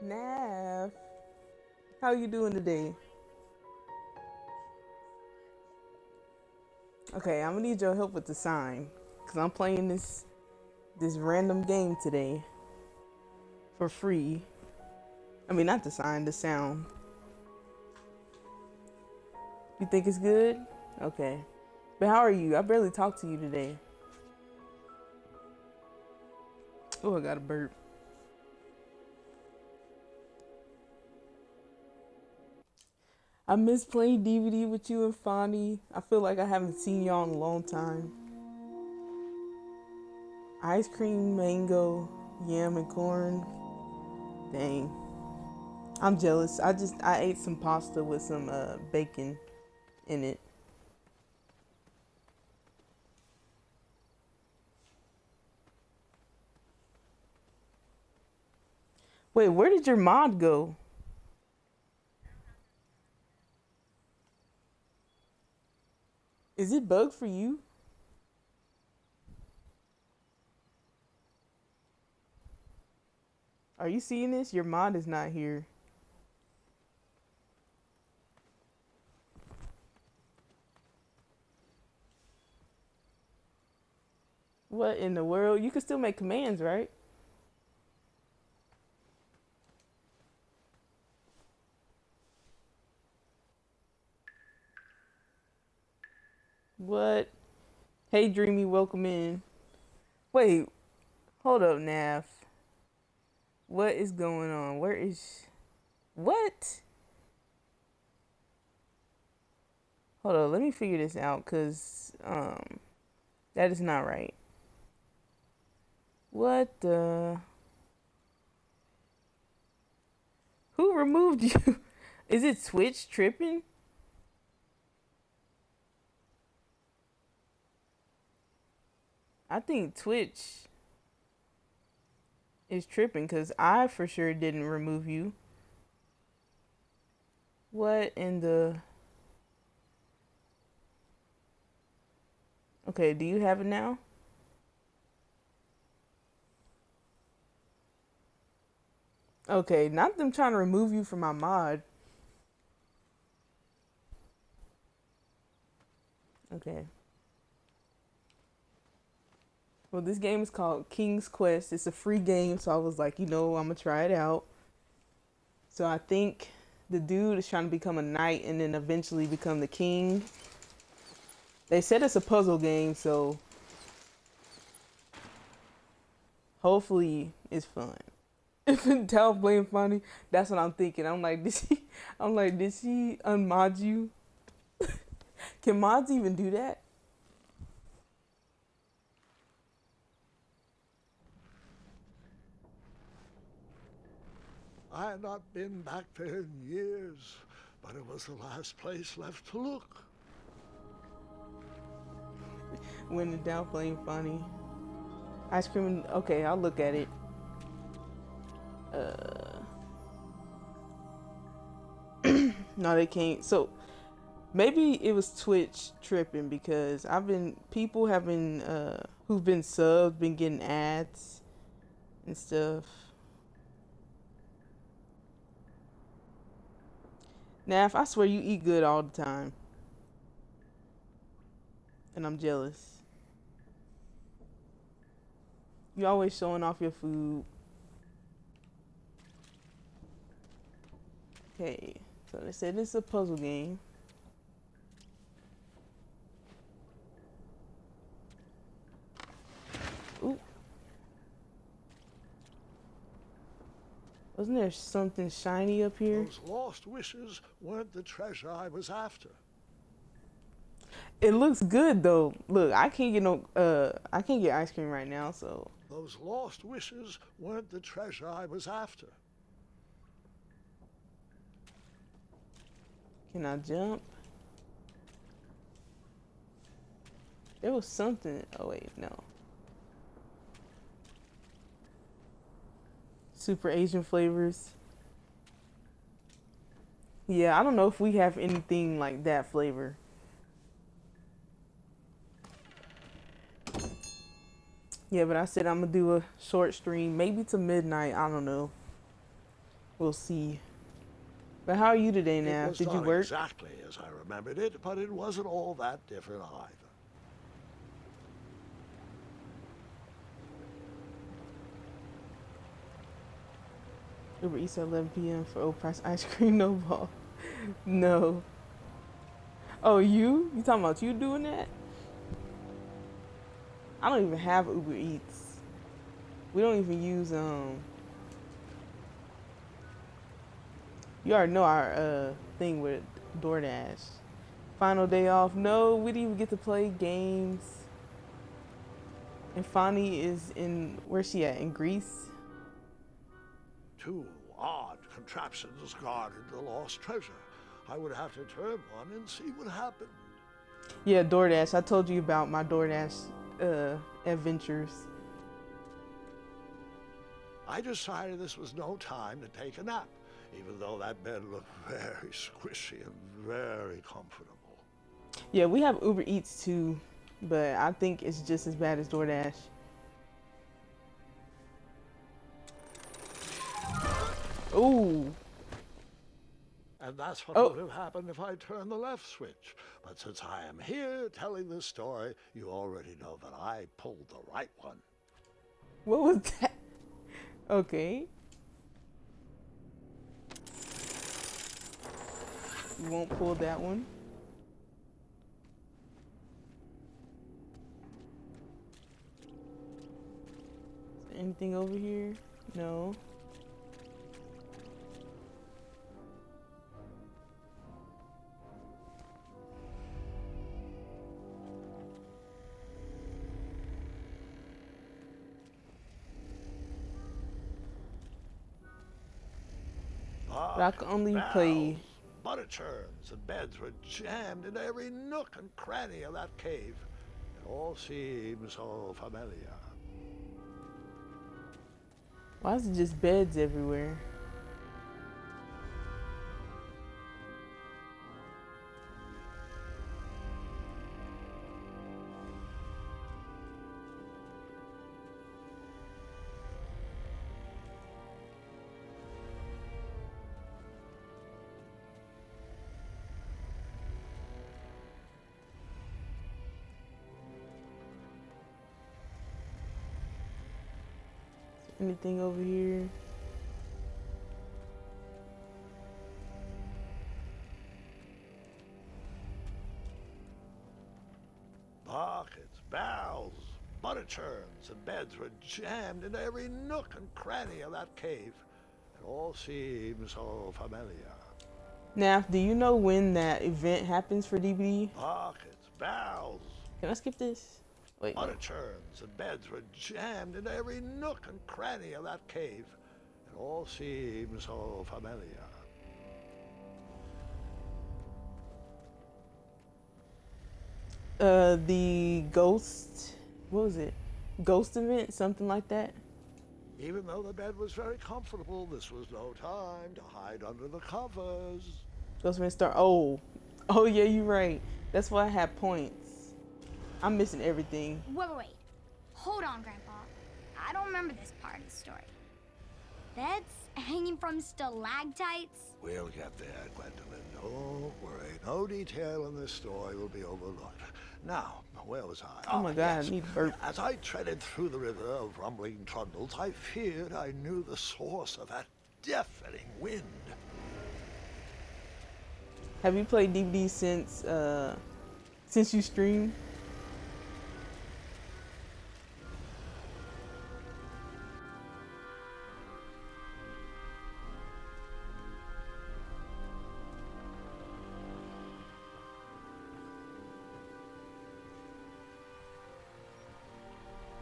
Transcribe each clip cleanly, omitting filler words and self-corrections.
Nav, how you doing today? Okay, I'm gonna need your help with the sign, cause I'm playing this random game today for free. I mean, not the sign, the sound. You think it's good? Okay. But how are you? I barely talked to you today. Oh, I got a burp. I miss playing DVD with you and Fonny. I feel like I haven't seen y'all in a long time. Ice cream, mango, yam, and corn. Dang. I'm jealous. I ate some pasta with some bacon in it. Wait, where did your mod go? Is it bug for you? Are you seeing this? Your mod is not here. What in the world? You can still make commands, right? What? Hey, Dreamy, welcome in. Wait, hold up, Nav. What is going on? Where is. What? Hold on, let me figure this out, because, that is not right. What the. Who removed you? Is it Twitch tripping? I think Twitch is tripping because I for sure didn't remove you. What in the. Okay, do you have it now? Okay, not them trying to remove you from my mod. Okay. Well, this game is called King's Quest. It's a free game, so I was like, I'm gonna try it out. So I think the dude is trying to become a knight and then eventually become the king. They said it's a puzzle game, so hopefully it's fun. If Tell blame funny, that's what I'm thinking. Did she unmod you? Can mods even do that? I had not been back there in years, but it was the last place left to look. When in doubt, blame funny. Ice cream. Okay, I'll look at it. Uh, no, they can't. So maybe it was Twitch tripping because people have been who've been subbed been getting ads and stuff. Naf, I swear you eat good all the time, and I'm jealous. You always showing off your food. Okay, so they said it's a puzzle game. Ooh, wasn't there something shiny up here? Those lost wishes weren't the treasure I was after. It looks good though. Look, I can't get ice cream right now, so Those lost wishes weren't the treasure I was after. can I jump? There was something. Oh wait, no. Super Asian flavors. Yeah, I don't know if we have anything like that flavor. Yeah, but I said I'm gonna do a short stream, maybe to midnight. I don't know. We'll see. But how are you today It now? was Did you not work? exactly as I remembered it, but it wasn't all that different either. Uber Eats at 11 p.m. for old price ice cream, no ball. No. Oh, you? You talking about you doing that? I don't even have Uber Eats. We don't even use you already know our thing with DoorDash. Final day off. No, we didn't even get to play games. And Fani is in, where's she at? In Greece? Two odd contraptions guarded the lost treasure. I would have to turn one and see what happened. Yeah, DoorDash. I told you about my DoorDash adventures. I decided this was no time to take a nap, even though that bed looked very squishy and very comfortable. Yeah, we have Uber Eats too, but I think it's just as bad as DoorDash. Ooh. And that's what would have happened if I turned the left switch. But since I am here telling this story, you already know that I pulled the right one. What was that? Okay. You won't pull that one. Is there anything over here? No. But I can only play. Butter churns and beds were jammed into every nook and cranny of that cave. It all seems so familiar. Why is it just beds everywhere? Anything over here? Buckets, barrels, butter churns and beds were jammed into every nook and cranny of that cave. It all seems so familiar. Now, do you know when that event happens for DBD? Buckets, barrels, Can I skip this? Wait. butter churns and beds were jammed into every nook and cranny of that cave. It all seems so familiar. The ghost. What was it? Ghost event, something like that. Even though the bed was very comfortable, this was no time to hide under the covers. Ghost event start. Oh yeah, you're right. That's why I have points. I'm missing everything. Wait. Hold on, Grandpa. I don't remember this part of the story. Beds hanging from stalactites? We'll get there, Gwendolyn. Don't worry. No detail in this story will be overlooked. Now, where was I? Oh my God, I need to burp. As I treaded through the river of rumbling trundles, I feared I knew the source of that deafening wind. Have you played DVD since you streamed?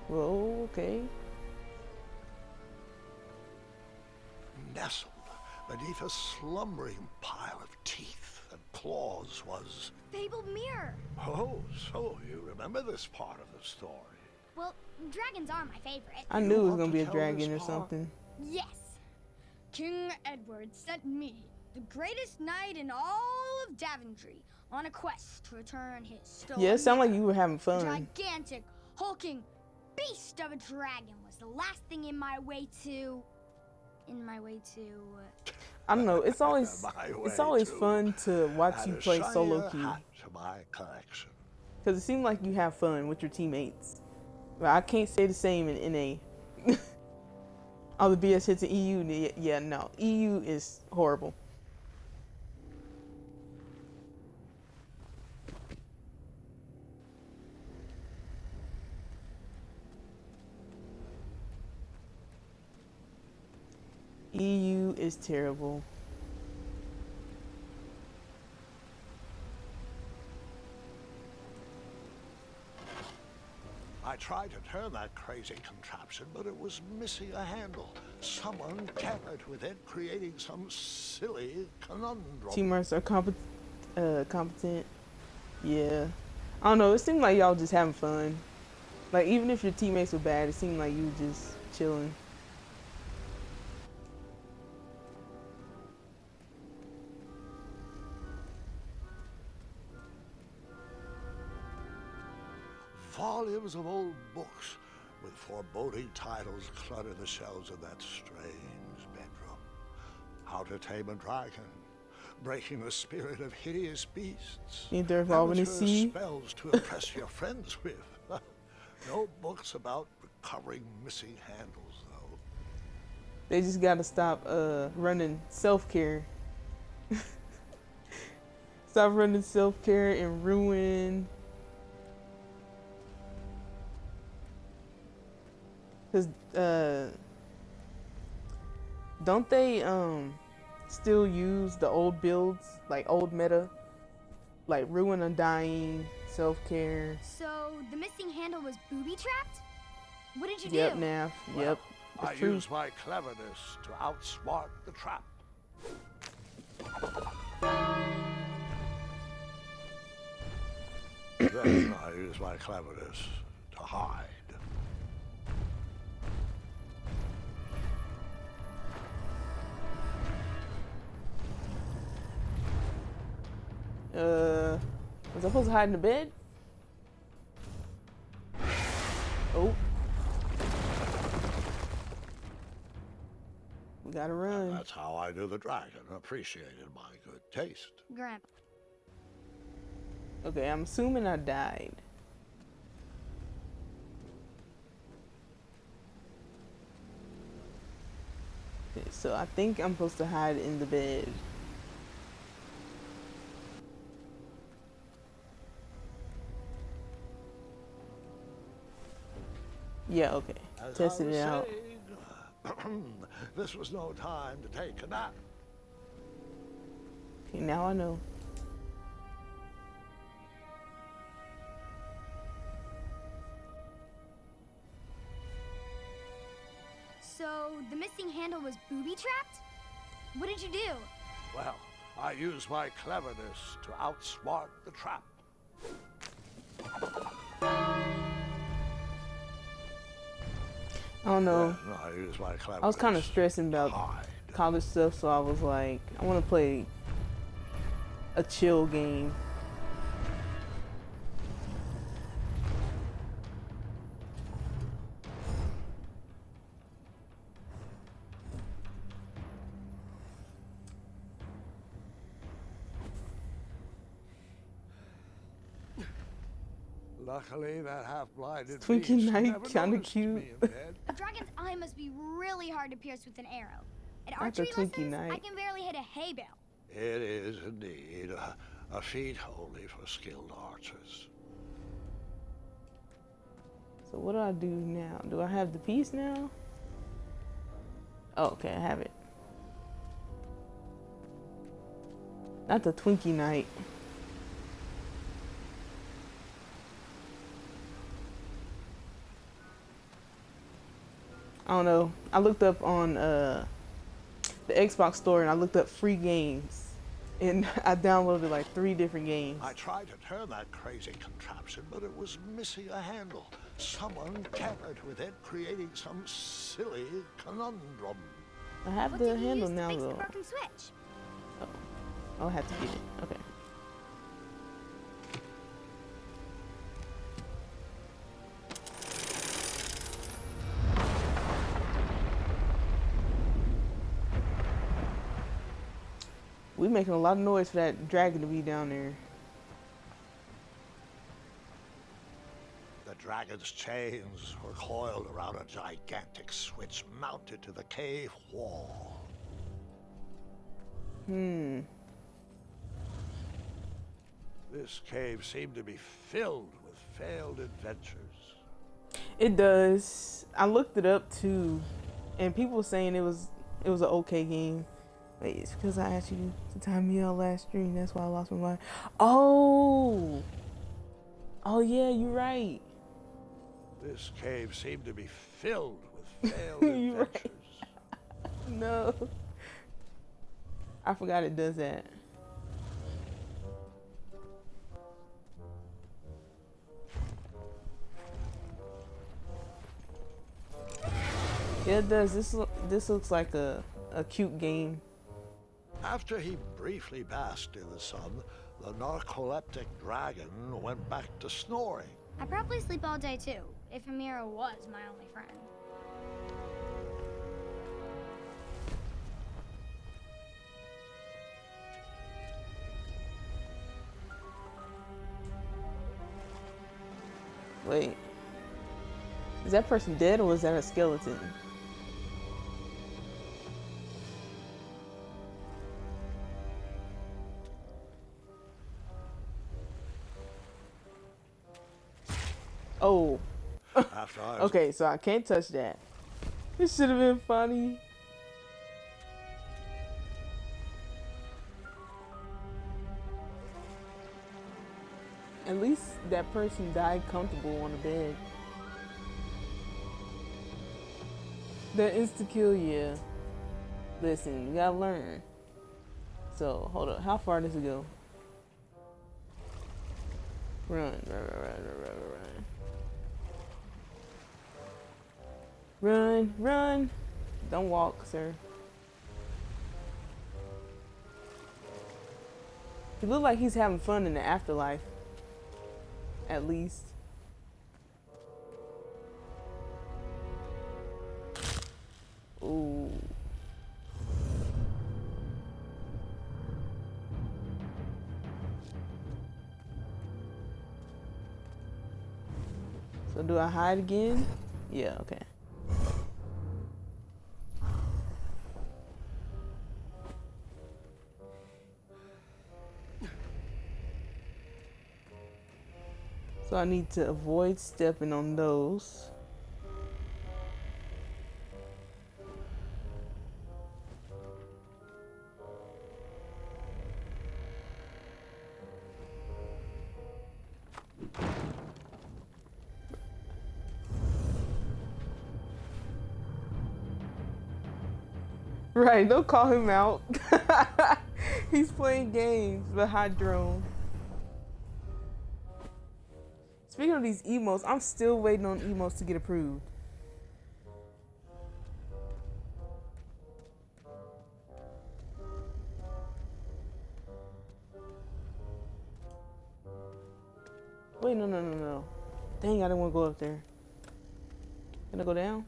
Well, okay. Nestled beneath a slumbering pile of teeth and claws was... Fabled mirror. Oh, so you remember this part of the story. Well, dragons are my favorite. I knew it was want gonna to be a tell dragon or this part? something. Yes. King Edward sent me, the greatest knight in all of Daventry, on a quest to return his stolen Yeah, it sounded like mirror. you were having A fun. gigantic, hulking beast of a dragon was the last thing in my way to in my way to. I don't know. It's always My way too. fun to watch Add you a play solo shinier queue hat to my collection. because it seems like you have fun with your teammates. But I can't say the same in NA. All the BS hits in EU, yeah, no, EU is horrible. EU is terrible. I tried to turn that crazy contraption, but it was missing a handle. Someone tampered with it, creating some silly conundrum. Teammates are competent. Yeah. I don't know. It seemed like y'all just having fun. Like, even if your teammates were bad, it seemed like you were just chilling. Volumes of old books with foreboding titles clutter the shelves of that strange bedroom. How to Tame a Dragon, Breaking the Spirit of Hideous Beasts, Ain't there evolving to Amateur see? Spells to Impress Your Friends with. No books about recovering missing handles, though. They just gotta stop running self-care. Stop running self-care and ruin. Cause don't they still use the old builds, like old meta, like ruin, undying, self-care? So the missing handle was booby trapped? What did you Yep, do? Nav. Well, Yep. I It's true. use my cleverness to outsmart the trap. Then I use my cleverness to hide. Was I supposed to hide in the bed? Oh. We gotta run. That's how I knew the dragon appreciated my good taste. Grandpa. Okay, I'm assuming I died. Okay, so I think I'm supposed to hide in the bed. Yeah, okay. As Tested I was it out. saying, this was no time to take a nap. Okay, now I know. So the missing handle was booby trapped? What did you do? Well, I used my cleverness to outsmart the trap. I don't know. Then I used my cleverness I was kind of stressing to about hide. college stuff, so I was like, I want to play a chill game. Luckily, that half-blinded Twinkie beast Knight, never kinda noticed cute. me in bed. A dragon's eye must be really hard to pierce with an arrow. At Not the archery Twinkie lessons, I Knight. can barely hit a hay bale. It is indeed a feat only for skilled archers. So what do I do now? Do I have the piece now? Oh, okay, I have it. Not the Twinkie Knight. I don't know. I looked up on the Xbox store and I looked up free games. And I downloaded like 3 different games. I tried to turn that crazy contraption, but it was missing a handle. Someone tampered with it, creating some silly conundrum. I have What the did you handle use now to fix the though. broken switch? Oh, I'll have to get it. Okay. We making a lot of noise for that dragon to be down there. The dragon's chains were coiled around a gigantic switch mounted to the cave wall. This cave seemed to be filled with failed adventures. It does. I looked it up too, and people were saying it was an okay game. Wait, it's because I asked you to time me out last stream. That's why I lost my mind. Oh yeah, you're right. This cave seemed to be filled with failed You're right. adventures. No, I forgot it does that. Yeah, it does. This looks like a cute game. After he briefly basked in the sun, the narcoleptic dragon went back to snoring. I probably sleep all day too, if Amira was my only friend. Wait, is that person dead or was that a skeleton? Oh, After I was okay, so I can't touch that. This should have been funny. At least that person died comfortable on the bed. The insta-kill, yeah. Listen, you gotta learn. So, hold up. How far does it go? Run. Run. Don't walk, sir. He look like he's having fun in the afterlife. At least. Ooh. So do I hide again? Yeah, okay. So I need to avoid stepping on those. Right, don't call him out. He's playing games, but hot drone. Speaking of these emotes, I'm still waiting on emotes to get approved. Wait, no. Dang, I didn't want to go up there. Can I go down?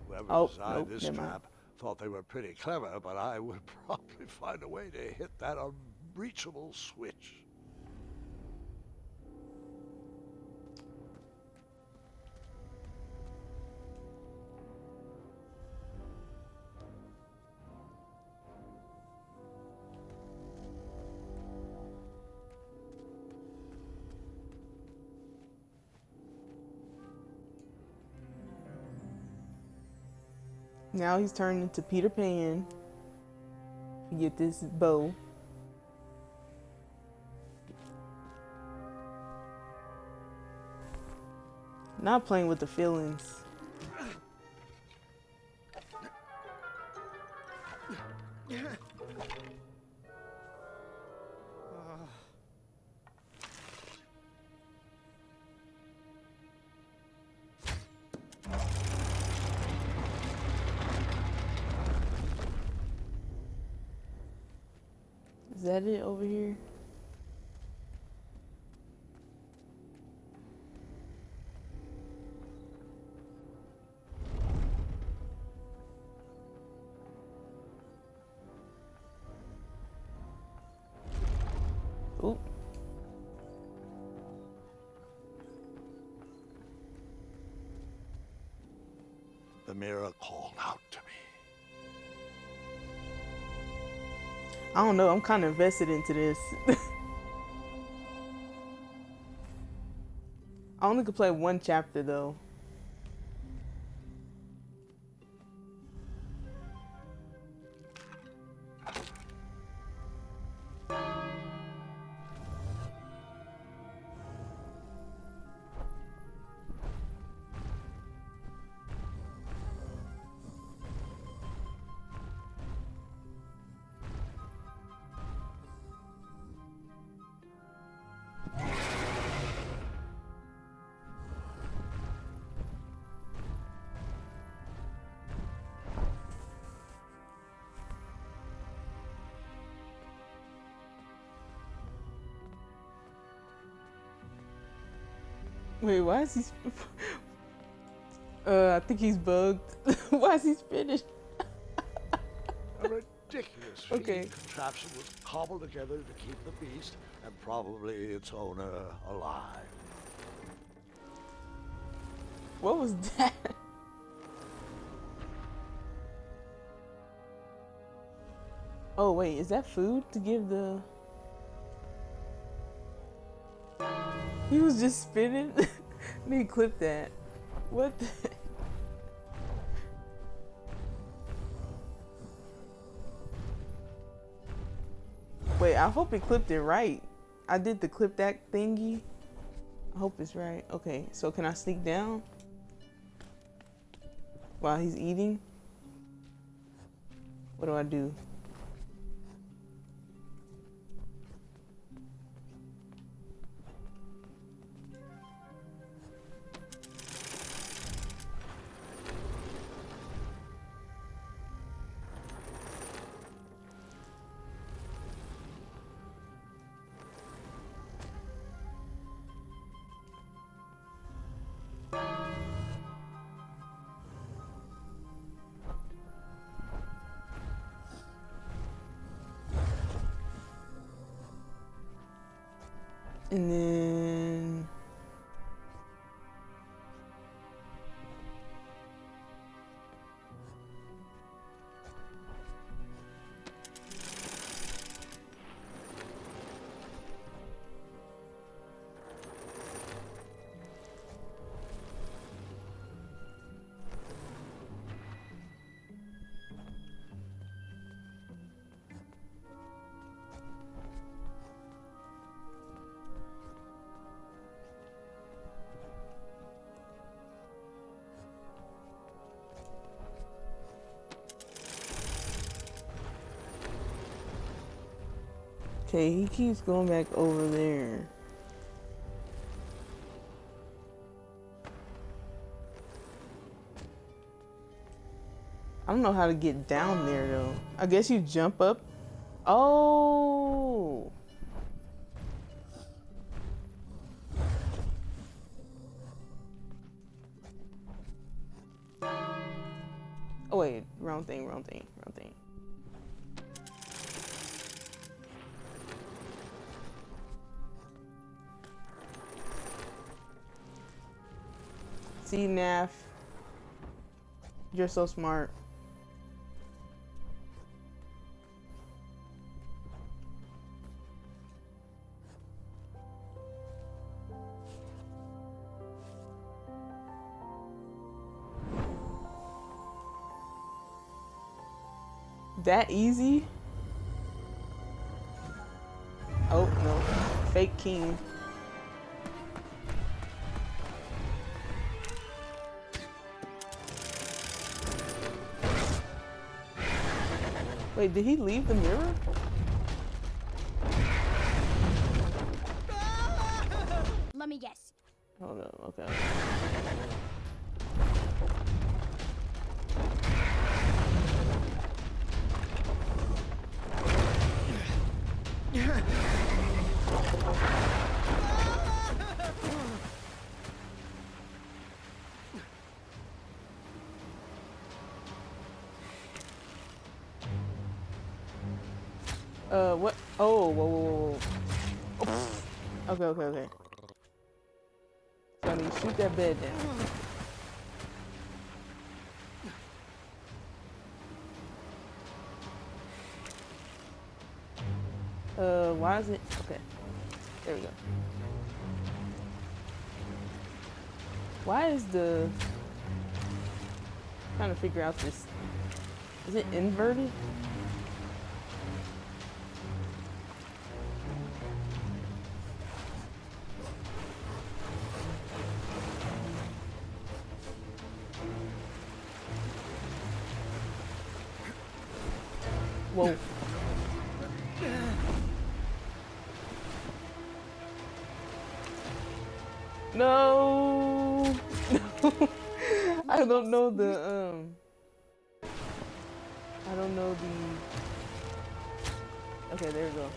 Whoever Oh, designed nope, this never mind. trap thought they were pretty clever, but I would probably find a way to hit that unreachable switch. Now he's turned into Peter Pan. You get this bow. Not playing with the feelings. Is that it over here? The mirror called out to me. I don't know. I'm kind of invested into this. I only could play one chapter though. Wait, why is he? I think he's bugged. Why is he spinning? A ridiculous Okay. contraption was cobbled together to keep the beast and probably its owner alive. What was that? Oh wait, is that food to give the? He was just spinning. Need to clip that. What the? Wait, I hope it clipped it right. I did the clip that thingy. I hope it's right. Okay, so can I sneak down while he's eating? What do I do? And then okay, he keeps going back over there. I don't know how to get down there though. I guess you jump up. Oh. Oh wait, wrong thing, wrong thing, wrong thing. See, Naf, you're so smart. That easy? Oh no, fake king. Wait, did he leave the mirror? Let me guess. Oh no, okay. What? Oh, whoa, whoa, whoa, whoa. Oh. Okay, okay, okay. So I need to shoot that bed down. Why is it? Okay, there we go. Why is the... trying to figure out this. Is it inverted? Whoa. No. I don't know the I don't know the... Okay, there we go.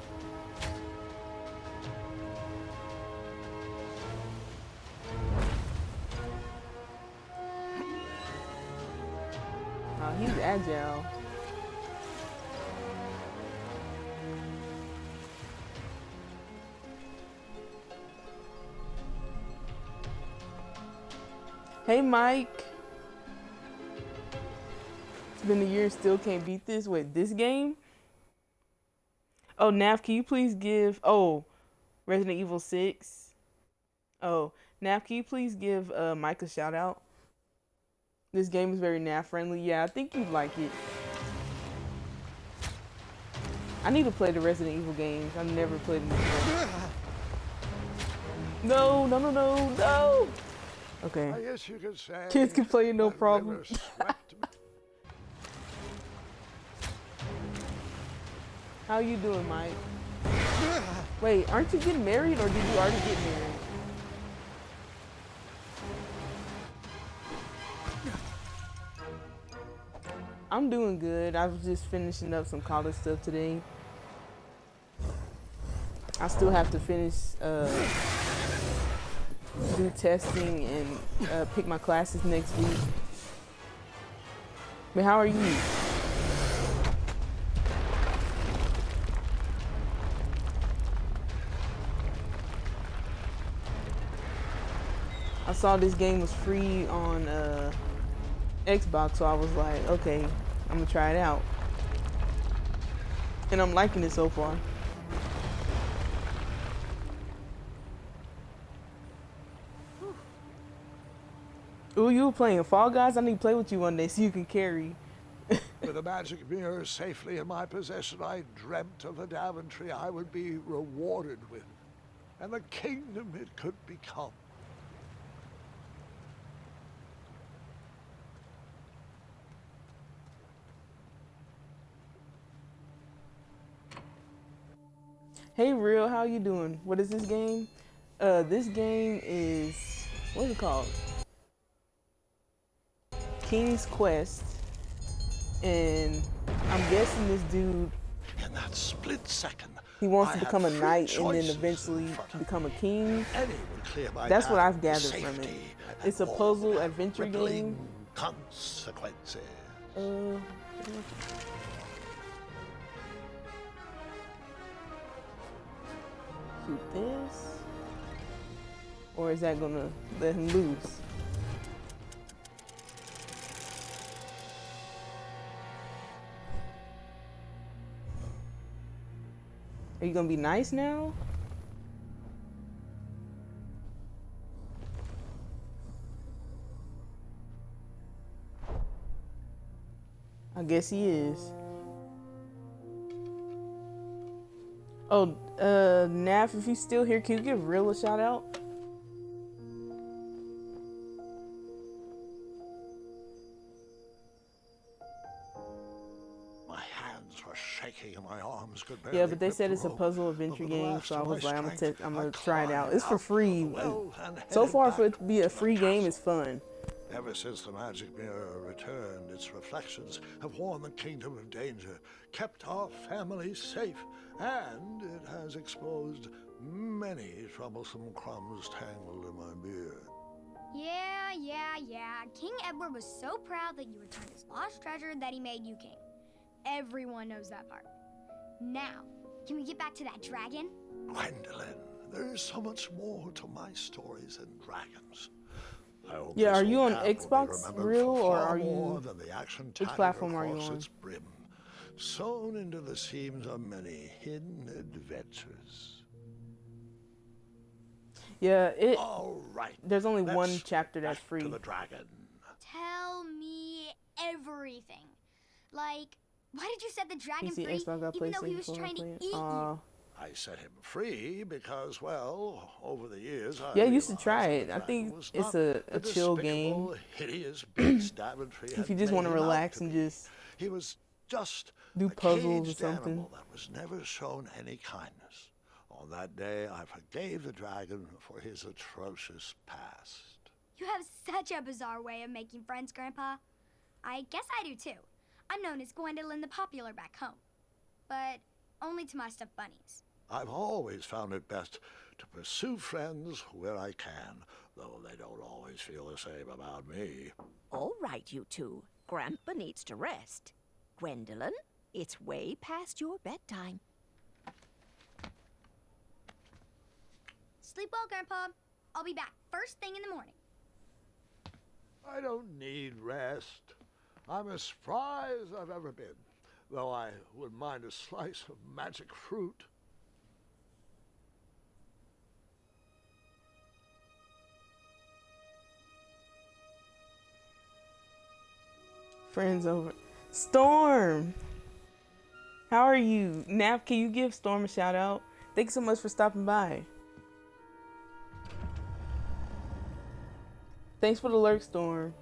He's agile. Hey, Mike. It's been a year and still can't beat this. Wait, this game? Oh, Nav, can you please give... Oh, Resident Evil 6. Oh, Nav, can you please give Mike a shout out? This game is very Nav friendly. Yeah, I think you'd like it. I need to play the Resident Evil games. I've never played them before. No, no, no, no, no! Okay. I guess you could say Kids can play it, no that problem. river swept me. How you doing, Mike? Wait, aren't you getting married or did you already get married? I'm doing good. I was just finishing up some college stuff today. I still have to finish do testing and pick my classes next week. But how are you? I saw this game was free on Xbox, so I was like, okay, I'm gonna try it out. And I'm liking it so far. Ooh, you were playing Fall Guys? I need to play with you one day so you can carry. With a magic mirror safely in my possession, I dreamt of a Daventry I would be rewarded with, and the kingdom it could become. Hey, Real, how you doing? What is this game? This game is, what is it called? King's Quest. And I'm guessing this dude, In that split second, he wants I to had become a three knight and then choices eventually in front of become a me. king. Any would clear my That's what path I've with gathered from it. safety It's a and puzzle all adventure rippling game. consequences. Shoot this? Or is that gonna let him lose? Are you gonna be nice now? I guess he is. Oh, Naf, if you still here, can you give Real a shout out? My hands were shaking and my arms could barely Yeah, but they grip said the it's a rope. puzzle adventure But with the game, last so I of was my like, I'm strength, gonna I try it out. climbed It's for out free. of the well and So headed far, back for it to be a to the free game, castle. it's fun. Ever since the magic mirror returned, its reflections have warned the kingdom of danger, kept our family safe, and it has exposed many troublesome crumbs tangled in my beard. Yeah. King Edward was so proud that you returned his lost treasure that he made you king. Everyone knows that part. Now, can we get back to that dragon? Gwendolyn, there is so much more to my stories than dragons. I hope Yeah, this are you old on path will be Xbox, remembered Real, for or far are more you... than the action Which tally platform are you across on? its brim. sewn into the seams of many hidden adventures. Yeah, All right. there's only one let's chapter that's back free. to the dragon. Tell me everything. Like, why did you set the dragon PC, free Xbox, even though he PlayStation was 4, trying to play- eat you? I set him free because, well, over the years, I Yeah, you should realized try that it. the I dragon think was it's not a the chill game. despicable, hideous beast Daventry If had you just made want to him out relax to and be. just He was just do a puzzles or caged something. animal that was never shown any kindness. On that day, I forgave the dragon for his atrocious past. You have such a bizarre way of making friends, Grandpa. I guess I do too. I'm known as Gwendolyn the Popular back home, but only to my stuffed bunnies. I've always found it best to pursue friends where I can, though they don't always feel the same about me. All right, you two. Grandpa needs to rest. Gwendolyn, it's way past your bedtime. Sleep well, Grandpa. I'll be back first thing in the morning. I don't need rest. I'm as spry as I've ever been, though I wouldn't mind a slice of magic fruit. Friends over. Storm! How are you? Nav, can you give Storm a shout out? Thanks so much for stopping by. Thanks for the lurk, Storm.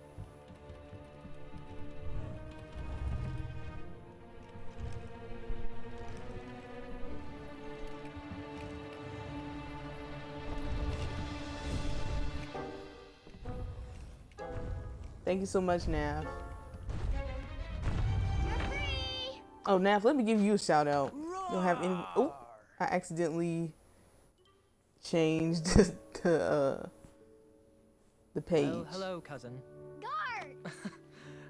Thank you so much, Nav. You're free! Oh, Nav, let me give you a shout out. You don't have any. Oh, I accidentally changed the page. Well, hello, cousin. Guard!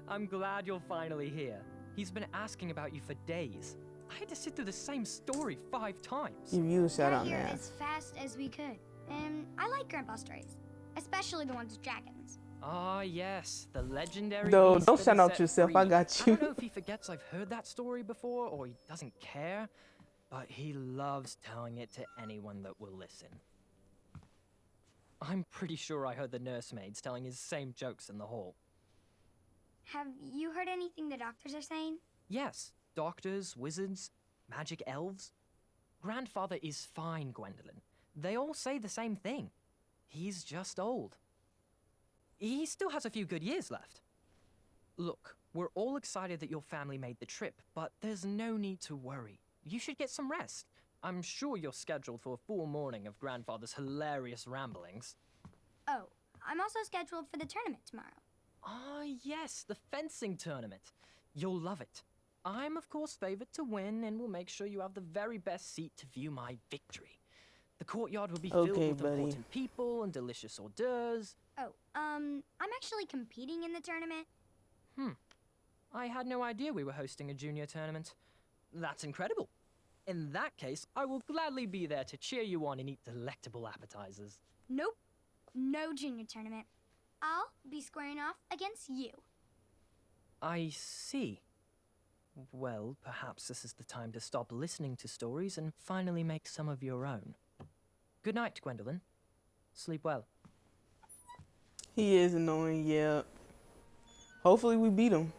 I'm glad you're finally here. He's been asking about you for days. I had to sit through the same story 5 times. Give you a shout Got out, here Nav. as fast as we could. And I like Grandpa's stories, especially the ones with dragons. Ah, yes, the legendary. No, beast don't that shout is out set yourself, free. I got I you. don't know if he forgets I've heard that story before or he doesn't care, but he loves telling it to anyone that will listen. I'm pretty sure I heard the nursemaids telling his same jokes in the hall. Have you heard anything the doctors are saying? Yes, doctors, wizards, magic elves. Grandfather is fine, Gwendolyn. They all say the same thing. He's just old. He still has a few good years left. Look, we're all excited that your family made the trip, but there's no need to worry. You should get some rest. I'm sure you're scheduled for a full morning of Grandfather's hilarious ramblings. Oh, I'm also scheduled for the tournament tomorrow. Ah, yes, the fencing tournament. You'll love it. I'm, of course, favored to win and will make sure you have the very best seat to view my victory. The courtyard will be filled Okay, with buddy. important people and delicious hors d'oeuvres. Oh, I'm actually competing in the tournament. I had no idea we were hosting a junior tournament. That's incredible. In that case, I will gladly be there to cheer you on and eat delectable appetizers. Nope, no junior tournament. I'll be squaring off against you. I see. Well, perhaps this is the time to stop listening to stories and finally make some of your own. Good night, Gwendolyn. Sleep well. He is annoying, yeah. Hopefully we beat him.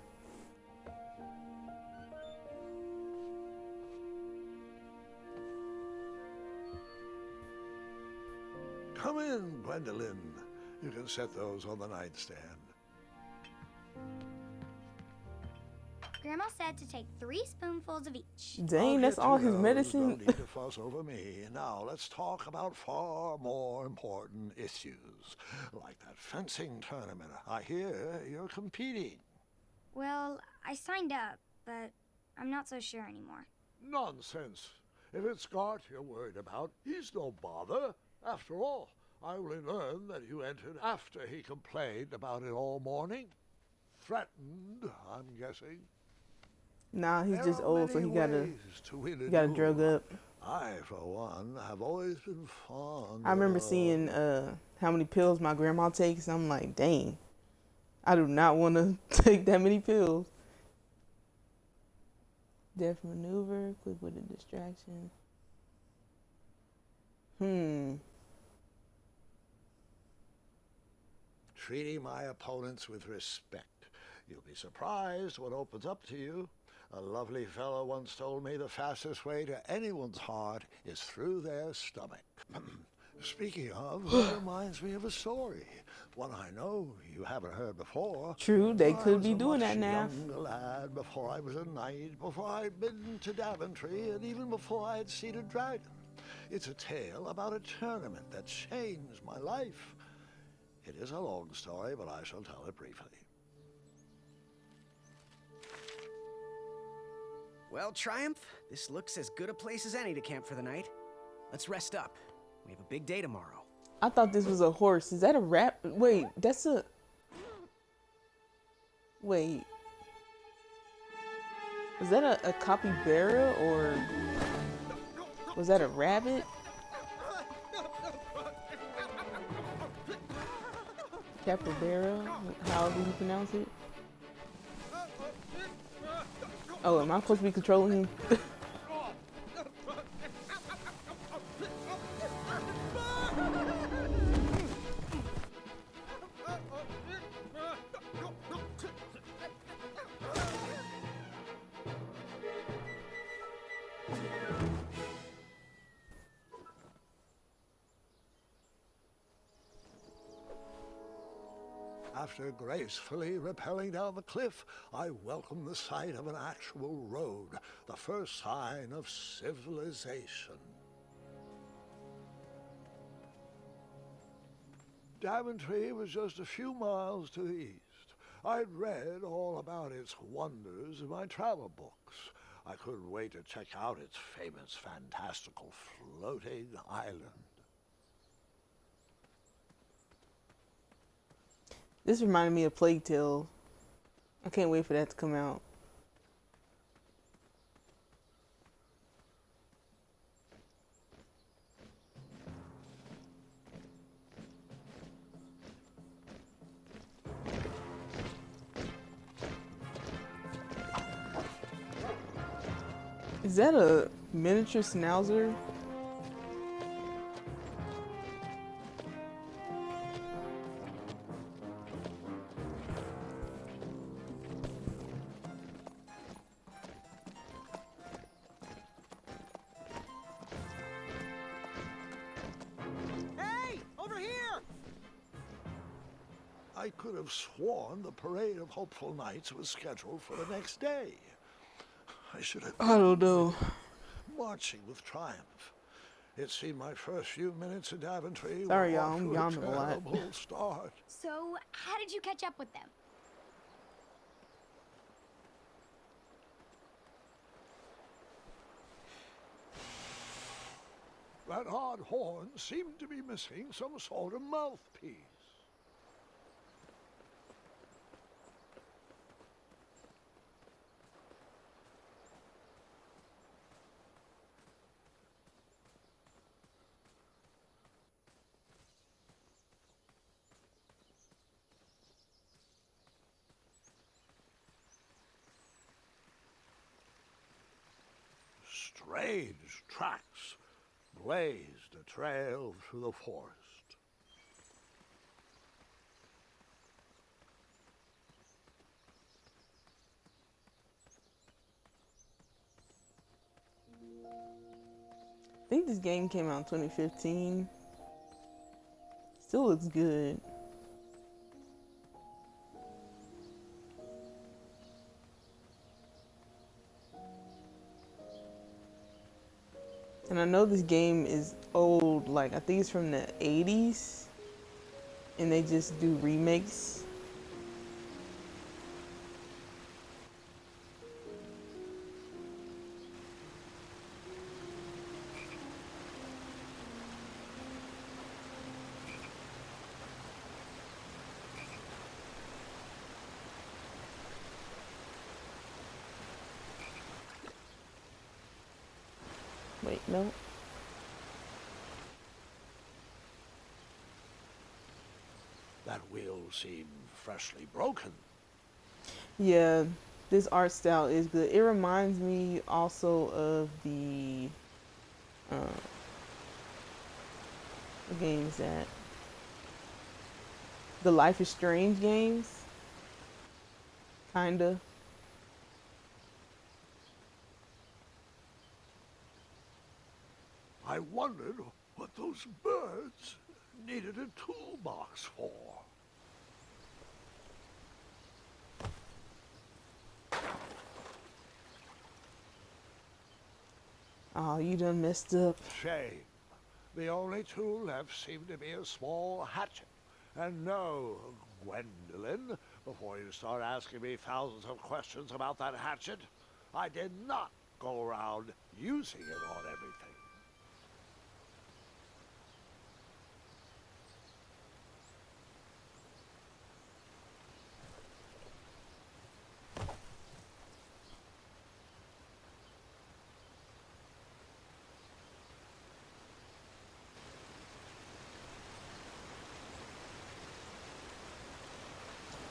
Come in, Gwendolyn. You can set those on the nightstand. Grandma said to take 3 spoonfuls of each. Dang, I'll that's get to all his those. medicine. Don't need to fuss over me. Now let's talk about far more important issues, like that fencing tournament. I hear you're competing. Well, I signed up, but I'm not so sure anymore. Nonsense. If it's Scott you're worried about, he's no bother. After all, I only learned that you entered after he complained about it all morning. Threatened, I'm guessing. Nah, he's There just are old, so many he gotta ways to win a drug duel. up. I, for one, have always been fond I remember of- seeing how many pills my grandma takes. I'm like, dang, I do not want to take that many pills. Deft maneuver, quick with a distraction. Treating my opponents with respect. You'll be surprised what opens up to you. A lovely fellow once told me the fastest way to anyone's heart is through their stomach. Speaking of, that reminds me of a story. One I know you haven't heard before. True, they I could was be a doing much that now. younger lad before I was a knight, before I'd been to Daventry, and even before I had seen a dragon. It's a tale about a tournament that changed my life. It is a long story, but I shall tell it briefly. Well, Triumph, this looks as good a place as any to camp for the night. Let's rest up. We have a big day tomorrow. I thought this was a horse. Is that a rat? Wait, that's a... Wait. Was that a capybara or... Was that a rabbit? Capybara? However you pronounce it. Oh, am I supposed to be controlling him? After gracefully rappelling down the cliff, I welcomed the sight of an actual road, the first sign of civilization. Daventry was just a few miles to the east. I'd read all about its wonders in my travel books. I couldn't wait to check out its famous, fantastical floating island. This reminded me of Plague Tale. I can't wait for that to come out. Is that a miniature schnauzer? Hey! Over here! I could have sworn the Parade of Hopeful Knights was scheduled for the next day. I should have I don't know. marching with triumph. It seemed my first few minutes in Daventry Sorry, were y'all, off I'm to yawning a lot. terrible start. So, how did you catch up with them? That odd horn seemed to be missing some sort of mouthpiece. Strange tracks blazed a trail through the forest. I think this game came out in 2015. Still looks good. And I know this game is old, like I think it's from the 80s. And they just do remakes. Wait, no. That wheel seemed freshly broken. Yeah, This art style is good. It reminds me also of the what game is that? The Life is Strange games, kinda. I wondered what those birds needed a toolbox for. Oh, you done messed up. Shame. The only tool left seemed to be a small hatchet. And no, Gwendolyn, before you start asking me thousands of questions about that hatchet, I did not go around using it on everything.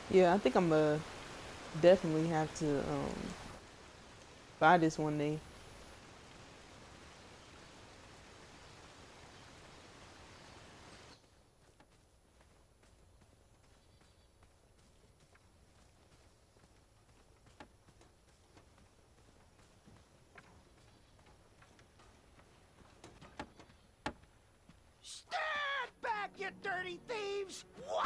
Yeah, I think I'm gonna definitely have to buy this one day. Stand back, you dirty thieves! Wah!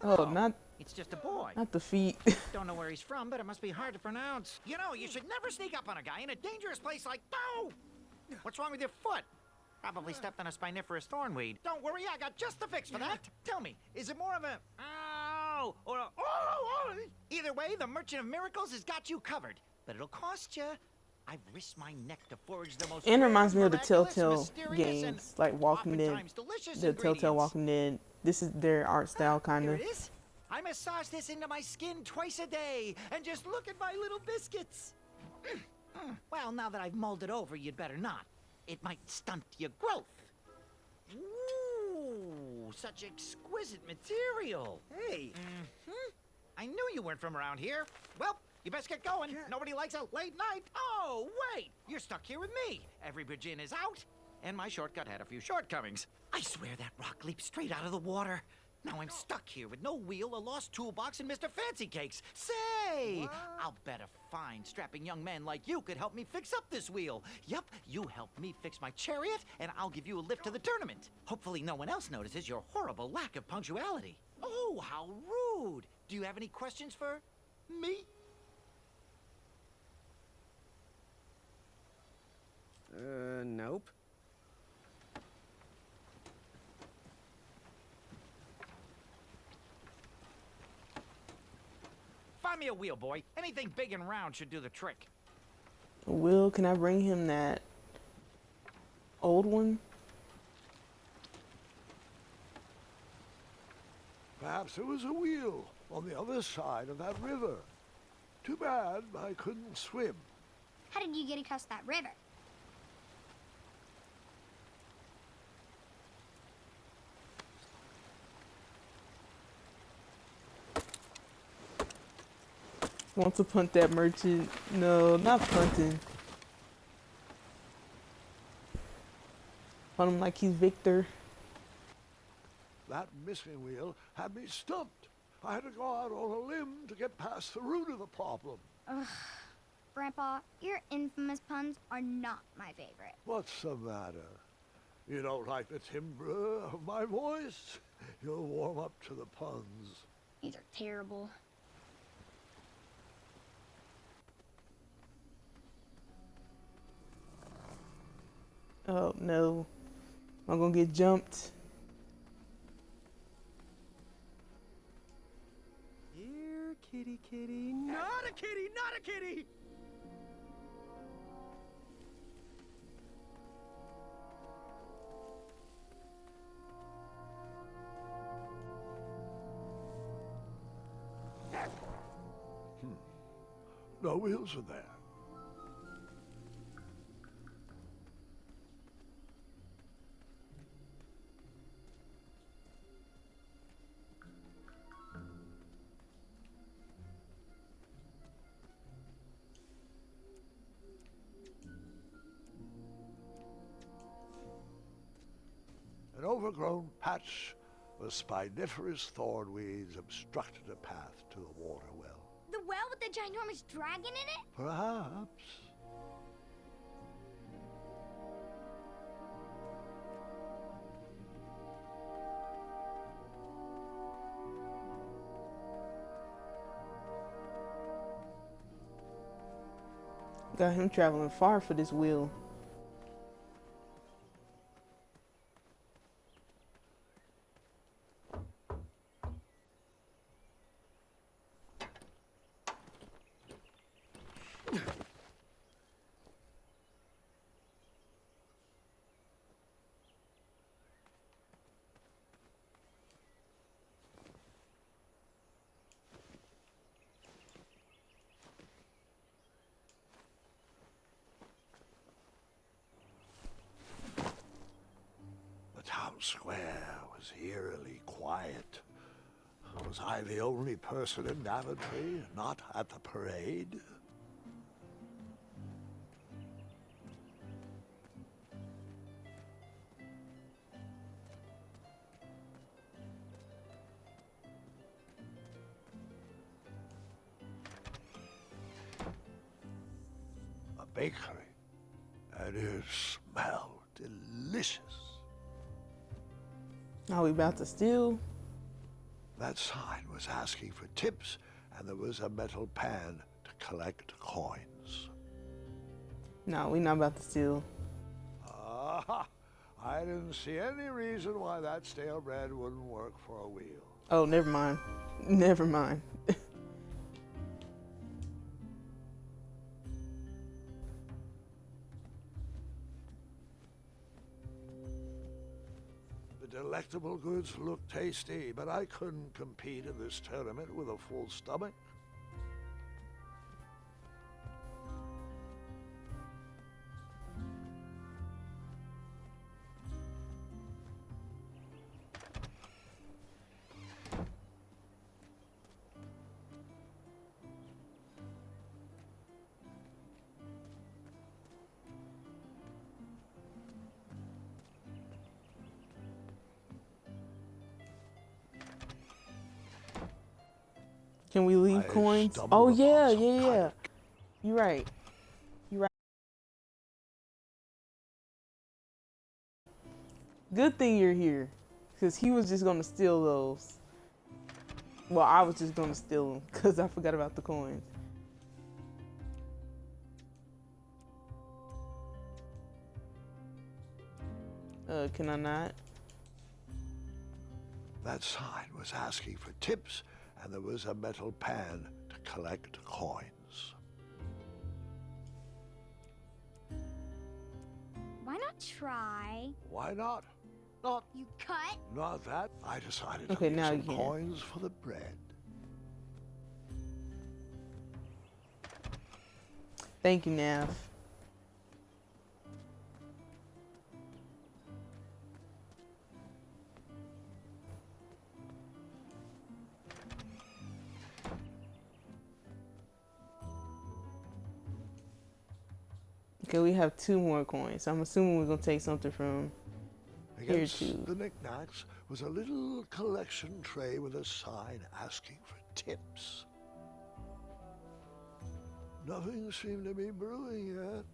Oh, not It's just a boy. not the feet. Don't know where he's from, but it must be hard to pronounce. You know, you should never sneak up on a guy in a dangerous place like... No! What's wrong with your foot? Probably stepped on a spiniferous thornweed. Don't worry, I got just the fix for that. Tell me, is it more of a... Ow! Or a... Oh! Either way, the Merchant of Miracles has got you covered. But it'll cost you. I've risked my neck to forge the most... And reminds me of the miraculous, Telltale mysterious, and games, like Walking Dead. oftentimes delicious The Telltale ingredients. Walking Dead. This is their art style, kind Here of. it is. I massage this into my skin twice a day, and just look at my little biscuits. Well, now that I've mulled it over, you'd better not. It might stunt your growth. Ooh, such exquisite material. Hey, I knew you weren't from around here. Well, you best get going. Nobody likes a late night. Oh, wait, you're stuck here with me. Every bridge in is out, and my shortcut had a few shortcomings. I swear that rock leaped straight out of the water. Now I'm stuck here with no wheel, a lost toolbox, and Mr. Fancy Cakes. Say, I'll bet a fine, strapping young man like you could help me fix up this wheel. Yep, you help me fix my chariot, and I'll give you a lift to the tournament. Hopefully no one else notices your horrible lack of punctuality. Oh, how rude. Do you have any questions for me? Nope. Find me a wheel, boy. Anything big and round should do the trick. Will, can I bring him that old one? Perhaps there was a wheel on the other side of that river. Too bad I couldn't swim. How did you get across that river? Want to punt that merchant? No, not punting. Punt him like he's Victor. That missing wheel had me stumped. I had to go out on a limb to get past the root of the problem. Grandpa, your infamous puns are not my favorite. What's the matter? You don't like the timbre of my voice? You'll warm up to the puns. These are terrible. Oh no. I'm gonna get jumped. Here, kitty, kitty. Not a kitty, not a kitty! No wheels are there. overgrown patch of spiniferous thornweeds obstructed a path to the water well. The well with the ginormous dragon in it? Perhaps. Got him traveling far for this wheel. The town square was eerily quiet. Was I the only person in Daventry not at the parade? A bakery, and it smelled delicious. Are we about to steal? That sign was asking for tips, and there was a metal pan to collect coins. No, we not about to steal. Ah, I didn't see any reason why that stale bread wouldn't work for a wheel. Oh, never mind. Never mind. The delectable goods looked tasty, but I couldn't compete in this tournament with a full stomach. Can we leave I coins? stumbled Oh upon yeah, some yeah, kind yeah. of You're right. You're right. Good thing you're here, because he was just gonna steal those. Well, I was just gonna steal them because I forgot about the coins. Can I not? That sign was asking for tips, and there was a metal pan to collect coins. Why not try? Why not? Not, You cut? not that. I decided to Okay, leave now some you can. coins for the bread. Thank you, Nav. Okay, we have 2 more coins. I'm assuming we're gonna take something from here Against too. the knickknacks was a little collection tray with a sign asking for tips. Nothing seemed to be brewing yet.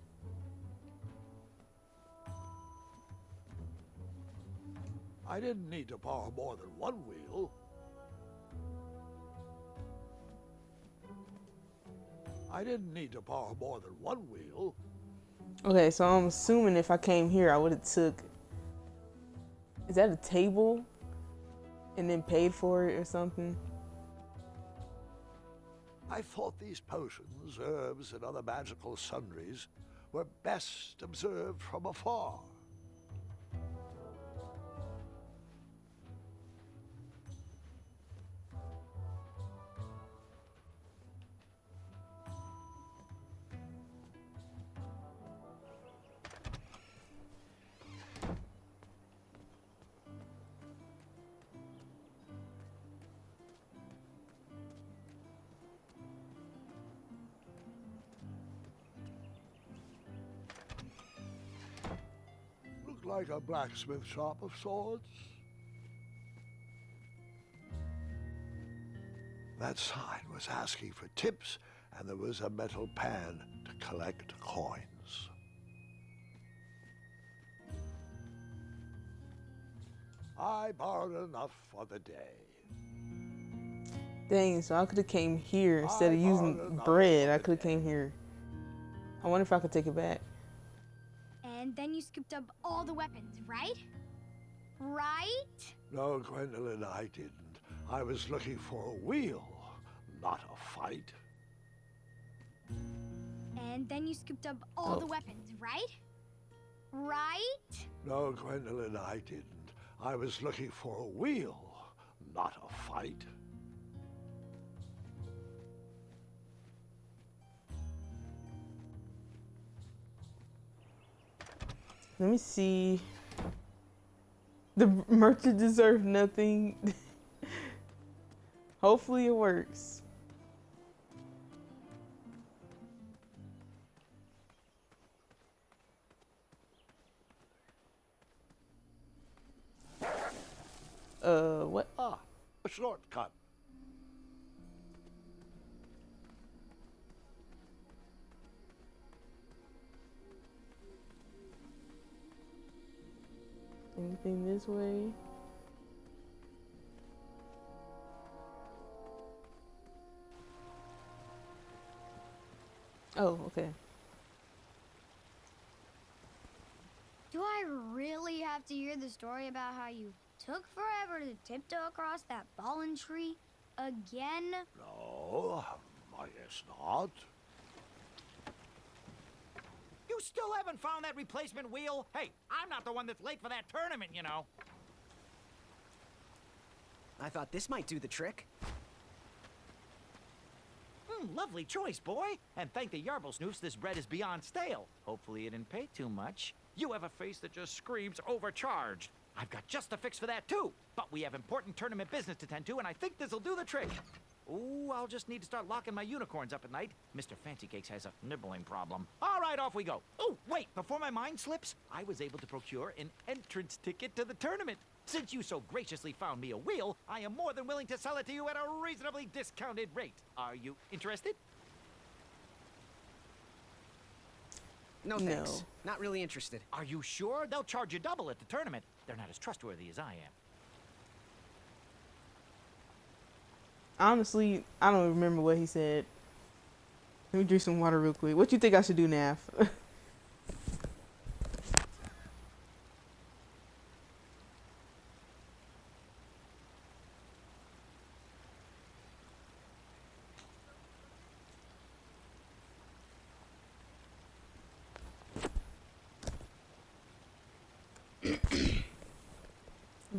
I didn't need to borrow more than one wheel. I didn't need to borrow more than one wheel. Okay, so I'm assuming if I came here, I would have took. Is that a table? And then paid for it or something? I thought these potions, herbs, and other magical sundries were best observed from afar. like a blacksmith shop of sorts. That sign was asking for tips, and there was a metal pan to collect coins. I borrowed enough for the day. Dang, so I could have came here instead of I using borrowed enough bread. for I the could have day. came here. I wonder if I could take it back. And then you scooped up all the weapons, right? Right? No, Gwendolyn, I didn't. I was looking for a wheel, not a fight. And then you scooped up all Oh. the weapons, right? Right? No, Gwendolyn, I didn't. I was looking for a wheel, not a fight. Let me see. The merchant deserved nothing. Hopefully it works. What? Ah, a shortcut. Anything this way? Oh, okay. Do I really have to hear the story about how you took forever to tiptoe across that fallen tree again? No, I guess not. You still haven't found that replacement wheel? Hey, I'm not the one that's late for that tournament, you know. I thought this might do the trick. Lovely choice, boy. And thank the Yarblesnoofs, this bread is beyond stale. Hopefully it didn't pay too much. You have a face that just screams overcharged. I've got just a fix for that, too. But we have important tournament business to tend to, and I think this'll do the trick. Ooh, I'll just need to start locking my unicorns up at night. Mr. Fancy Cakes has a nibbling problem. All right, off we go. Oh, wait, before my mind slips, I was able to procure an entrance ticket to the tournament. Since you so graciously found me a wheel, I am more than willing to sell it to you at a reasonably discounted rate. Are you interested? No thanks. Not really interested. Are you sure? They'll charge you double at the tournament. They're not as trustworthy as I am. Honestly, I don't remember what he said. Let me drink some water real quick. What you think I should do, Nav?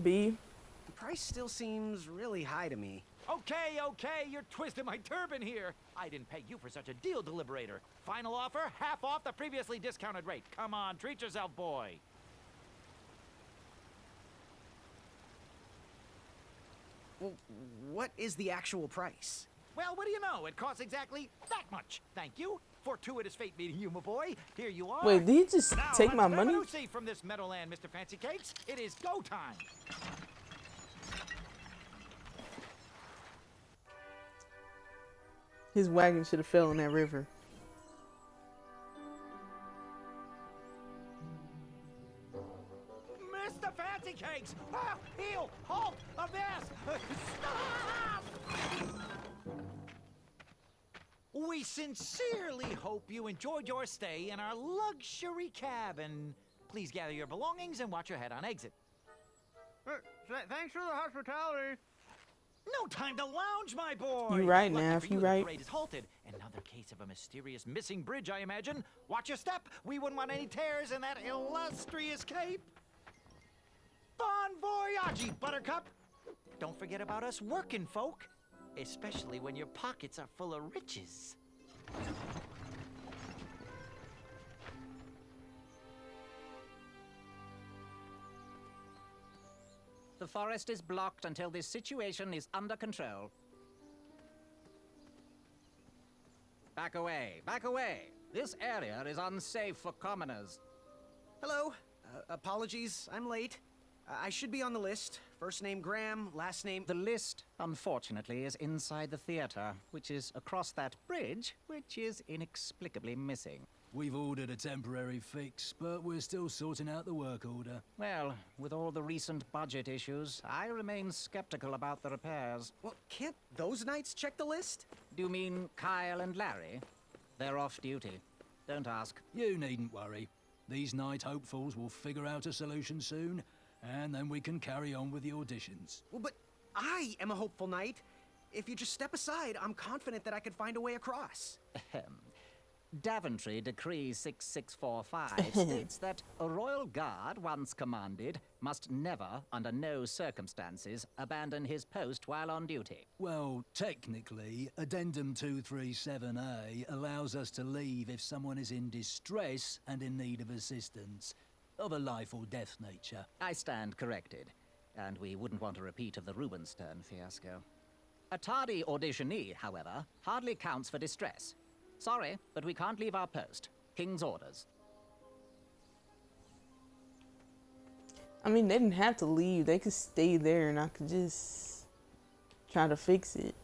B. The price still seems really high to me. Okay, you're twisting my turban here. I didn't pay you for such a deal, Deliberator. Final offer, half off the previously discounted rate. Come on, treat yourself, boy. Well, what is the actual price? Well, what do you know? It costs exactly that much. Thank you. Fortuitous fate meeting you, my boy. Here you are. Wait, did he just Now, take my let's money? grab a new seat from this Meadowland, Mr. Fancy Cakes. It is go time. His wagon should have fell in that river. Mr. Fancy Cakes! Ah, heel! Halt! Avast! Stop! We sincerely hope you enjoyed your stay in our luxury cabin. Please gather your belongings and watch your head on exit. Thanks for the hospitality. No time to lounge, my boy! You right, Lucky Nav, for you the right. parade is halted. Another case of a mysterious missing bridge, I imagine. Watch your step. We wouldn't want any tears in that illustrious cape. Bon voyage, Buttercup! Don't forget about us working folk, especially when your pockets are full of riches. The forest is blocked until this situation is under control. Back away, back away. This area is unsafe for commoners. Hello. Apologies, I'm late. I should be on the list. First name Graham, last name... The list, unfortunately, is inside the theater, which is across that bridge, which is inexplicably missing. We've ordered a temporary fix, but we're still sorting out the work order. Well, with all the recent budget issues, I remain skeptical about the repairs. Well, can't those knights check the list? Do you mean Kyle and Larry? They're off duty. Don't ask. You needn't worry. These night hopefuls will figure out a solution soon, and then we can carry on with the auditions. Well, but I am a hopeful knight. If you just step aside, I'm confident that I could find a way across. Daventry Decree 6645 states that a royal guard once commanded must never, under no circumstances, abandon his post while on duty. Well, technically, Addendum 237A allows us to leave if someone is in distress and in need of assistance, of a life or death nature. I stand corrected, and we wouldn't want a repeat of the Rubenstern fiasco. A tardy auditionee, however, hardly counts for distress. Sorry, but we can't leave our post. King's orders. I mean, they didn't have to leave. They could stay there and I could just try to fix it.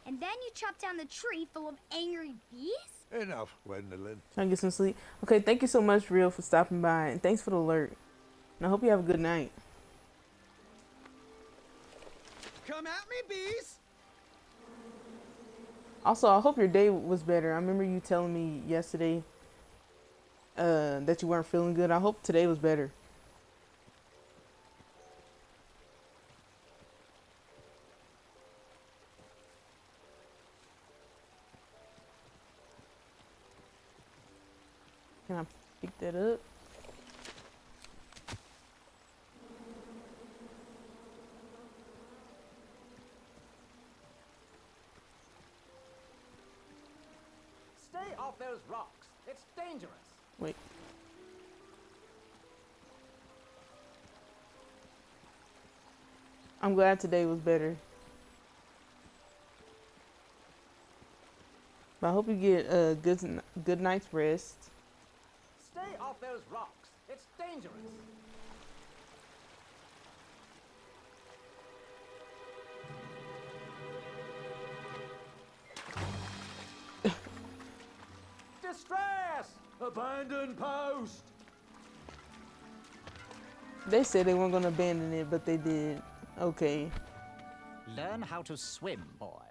And then you chop down the tree full of angry bees? Enough, Gwendolyn. Trying to get some sleep. Okay, thank you so much, Real, for stopping by. And thanks for the alert. And I hope you have a good night. Come at me, bees! Also, I hope your day was better. I remember you telling me yesterday that you weren't feeling good. I hope today was better. Can I pick that up? Stay off those rocks. It's dangerous. Wait. I'm glad today was better. But I hope you get a good night's rest. Stay off those rocks. It's dangerous. Distress! Abandon post! They said they weren't going to abandon it, but they did. Okay. Learn how to swim, boy.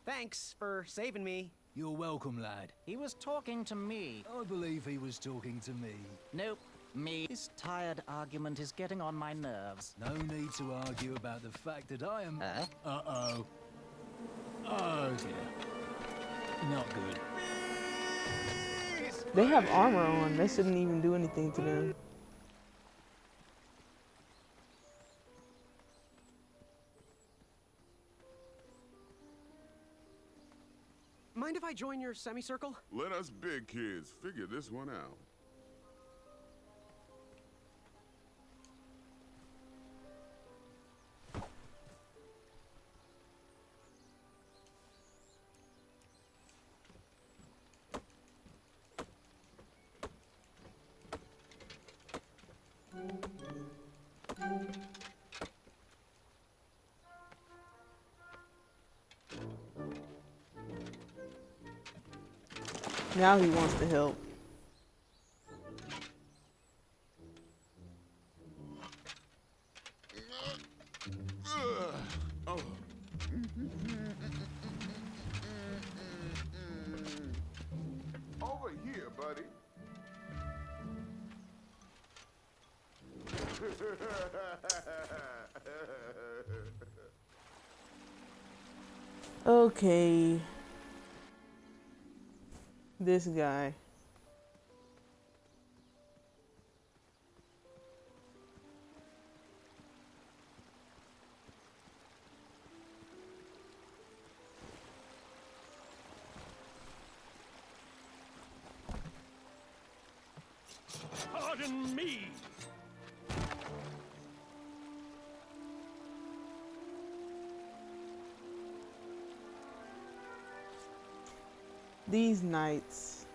Thanks for saving me. You're welcome, lad. He was talking to me. I believe he was talking to me. Nope, me. This tired argument is getting on my nerves. No need to argue about the fact that I am... Huh? Uh-oh. Oh, dear. Not good. They have armor on. They shouldn't even do anything to them. Mind if I join your semicircle? Let us big kids figure this one out. Now he wants to help. Oh. Over here, buddy. Okay. This guy. Pardon me! These nights.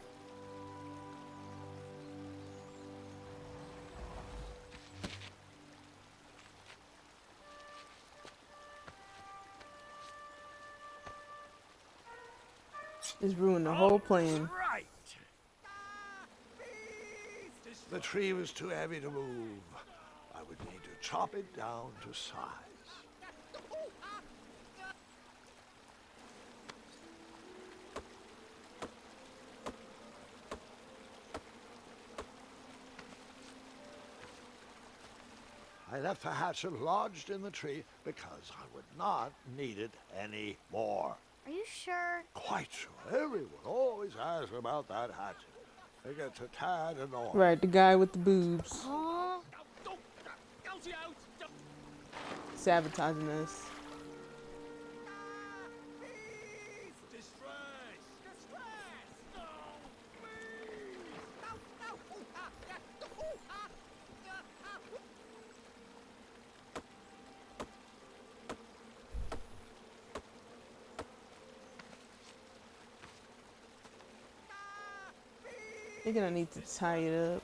Just ruined the whole plan. Right. The tree was too heavy to move. I would need to chop it down to size. I left the hatchet lodged in the tree because I would not need it anymore. Are you sure? Quite sure. Everyone always asks about that hatchet. It gets a tad annoying. Right, the guy with the boobs. Huh? Sabotaging us. I think I need to tie it up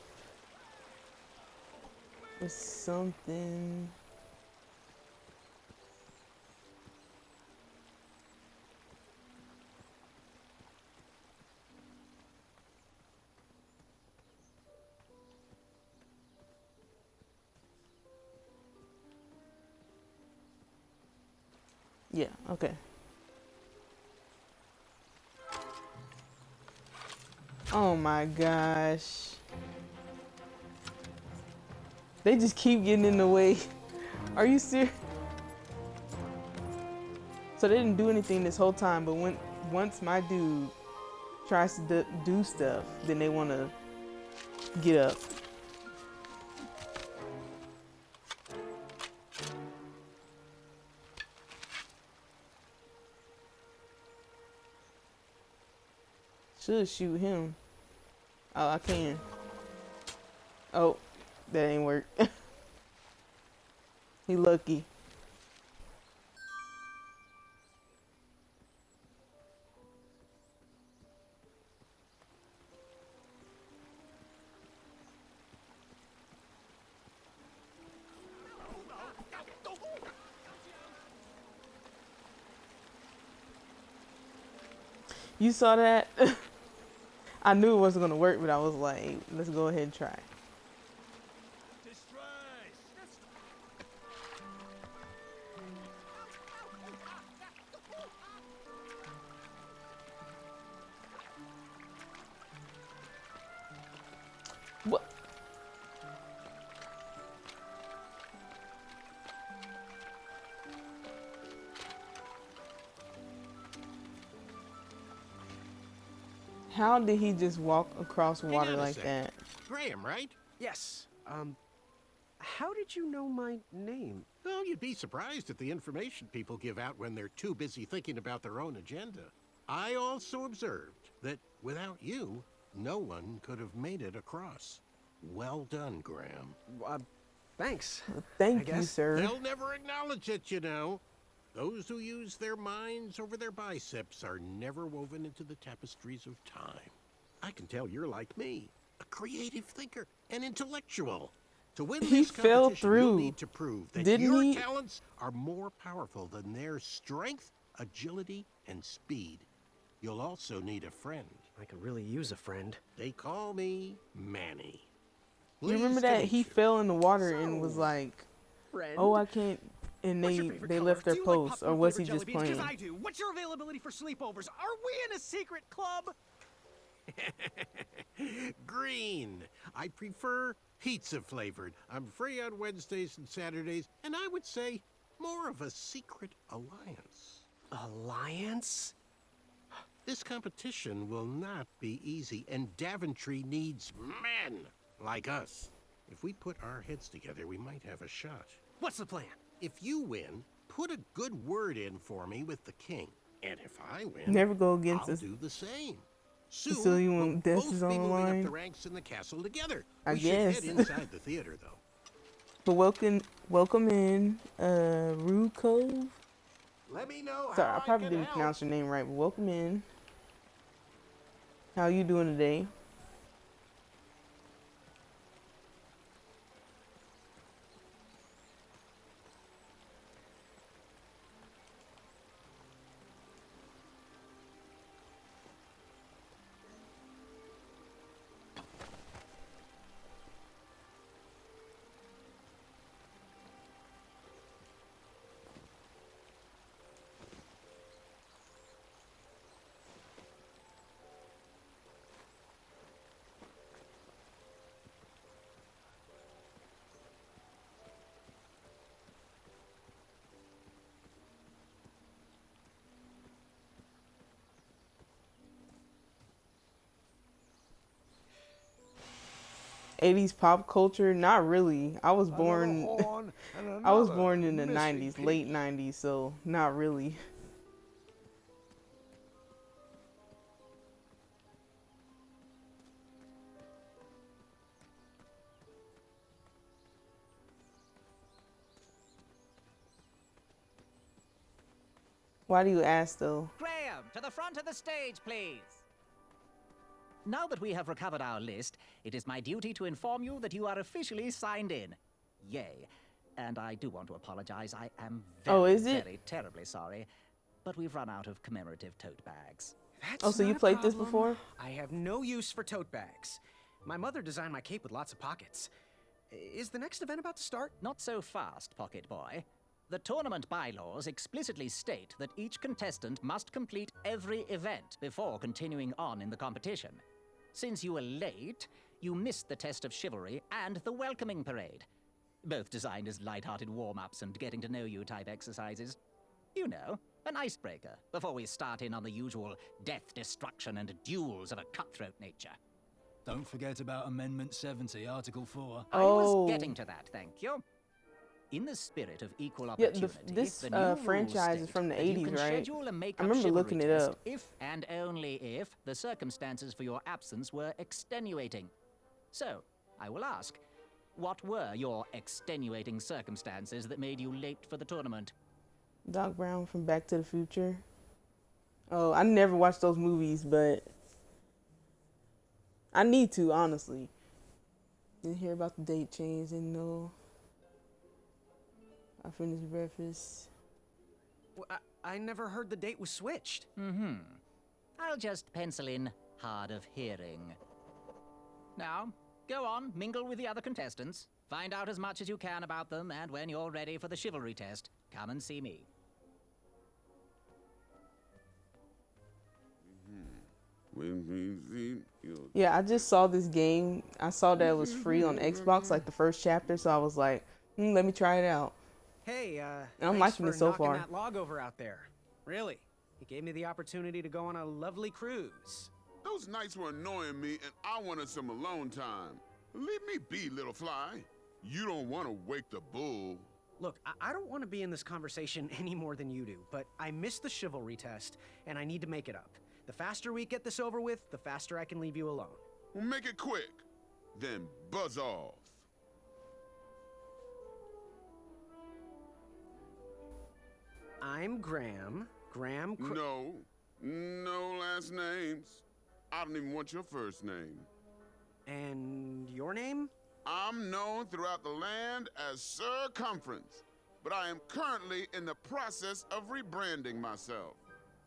with something. Yeah, okay. Oh my gosh. They just keep getting in the way. Are you serious? So they didn't do anything this whole time, but once my dude tries to do stuff, then they want to get up. Should shoot him. Oh, I can. Oh, that ain't work. He lucky. You saw that? I knew it wasn't gonna work, but I was like, let's go ahead and try. What? How did he just walk across water like that? Graham, right? Yes. How did you know my name? Well, you'd be surprised at the information people give out when they're too busy thinking about their own agenda. I also observed that without you, no one could have made it across. Well done, Graham. Thanks. Thank you, sir. They'll never acknowledge it, you know. Those who use their minds over their biceps are never woven into the tapestries of time. I can tell you're like me, a creative thinker, an intellectual. To win He this fell competition, you'll through. need to prove that Didn't your he? talents are more powerful than their strength, agility, and speed. You'll also need a friend. I could really use a friend. They call me Manny. You remember Pleased to that meet he you. fell in the water and was like, Friend? "Oh, I can't," and What's your favorite they color? left their Do you like post, or popcorn was he flavored just jelly beans? playing? 'Cause I do. What's your availability for sleepovers? Are we in a secret club? Green. I prefer pizza flavored. I'm free on Wednesdays and Saturdays, and I would say more of a secret alliance. Alliance? This competition will not be easy, and Daventry needs men like us. If we put our heads together, we might have a shot. What's the plan? If you win, put a good word in for me with the king. And if I win, Never go against I'll us. do the same. Soon, So you we'll want this both is be on the moving up line? the ranks in the castle together. I we guess. should head inside the theater, though. But welcome in, Rue Cove. Let me know Sorry, how I probably can didn't help. pronounce your name right, but welcome in. How you doing today? '80s pop culture? Not really. I was born I was born in the '90s, late '90s, so not really. Why do you ask though? Graham, to the front of the stage, please. Now that we have recovered our list, it is my duty to inform you that you are officially signed in. Yay. And I do want to apologize. I am very terribly sorry. But we've run out of commemorative tote bags. That's so you not a played this problem. before? I have no use for tote bags. My mother designed my cape with lots of pockets. Is the next event about to start? Not so fast, Pocket Boy. The tournament bylaws explicitly state that each contestant must complete every event before continuing on in the competition. Since you were late, you missed the test of chivalry and the welcoming parade. Both designed as light-hearted warm-ups and getting-to-know-you type exercises. You know, an icebreaker before we start in on the usual death, destruction, and duels of a cutthroat nature. Don't forget about Amendment 70, Article 4. I was getting to that, thank you. In the spirit of equal opportunity, this the new franchise rules is from the state that 80s, you can right? schedule a I make-up remember chivalry looking it test up. if and only if the circumstances for your absence were extenuating. So, I will ask, what were your extenuating circumstances that made you late for the tournament? Doc Brown from Back to the Future. Oh, I never watched those movies, but I need to, honestly. Didn't hear about the date change, didn't know. I finished breakfast. Well, I never heard the date was switched. I'll just pencil in hard of hearing. Now, go on, mingle with the other contestants. Find out as much as you can about them, and when you're ready for the chivalry test, come and see me. Yeah, I just saw this game. I saw that it was free on Xbox, like the first chapter, so I was like, let me try it out. Hey, I'm thanks liking for it so knocking far. that log over out there. Really, it gave me the opportunity to go on a lovely cruise. Those nights were annoying me, and I wanted some alone time. Leave me be, little fly. You don't want to wake the bull. Look, I don't want to be in this conversation any more than you do, but I missed the chivalry test, and I need to make it up. The faster we get this over with, the faster I can leave you alone. Well, make it quick. Then buzz off. I'm Graham. No last names. I don't even want your first name. And your name? I'm known throughout the land as Circumference, but I am currently in the process of rebranding myself,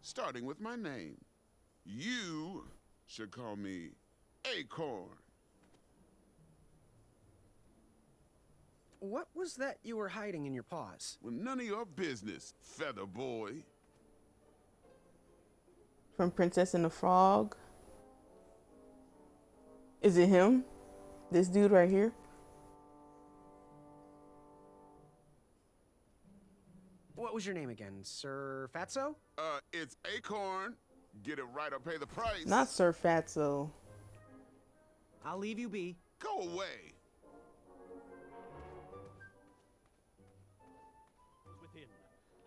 starting with my name. You should call me Acorn. What was that you were hiding in your paws? Well, none of your business, Feather Boy. From Princess and the Frog. Is it him? This dude right here? What was your name again, Sir Fatso? It's Acorn. Get it right or pay the price. Not Sir Fatso. I'll leave you be. Go away. Within,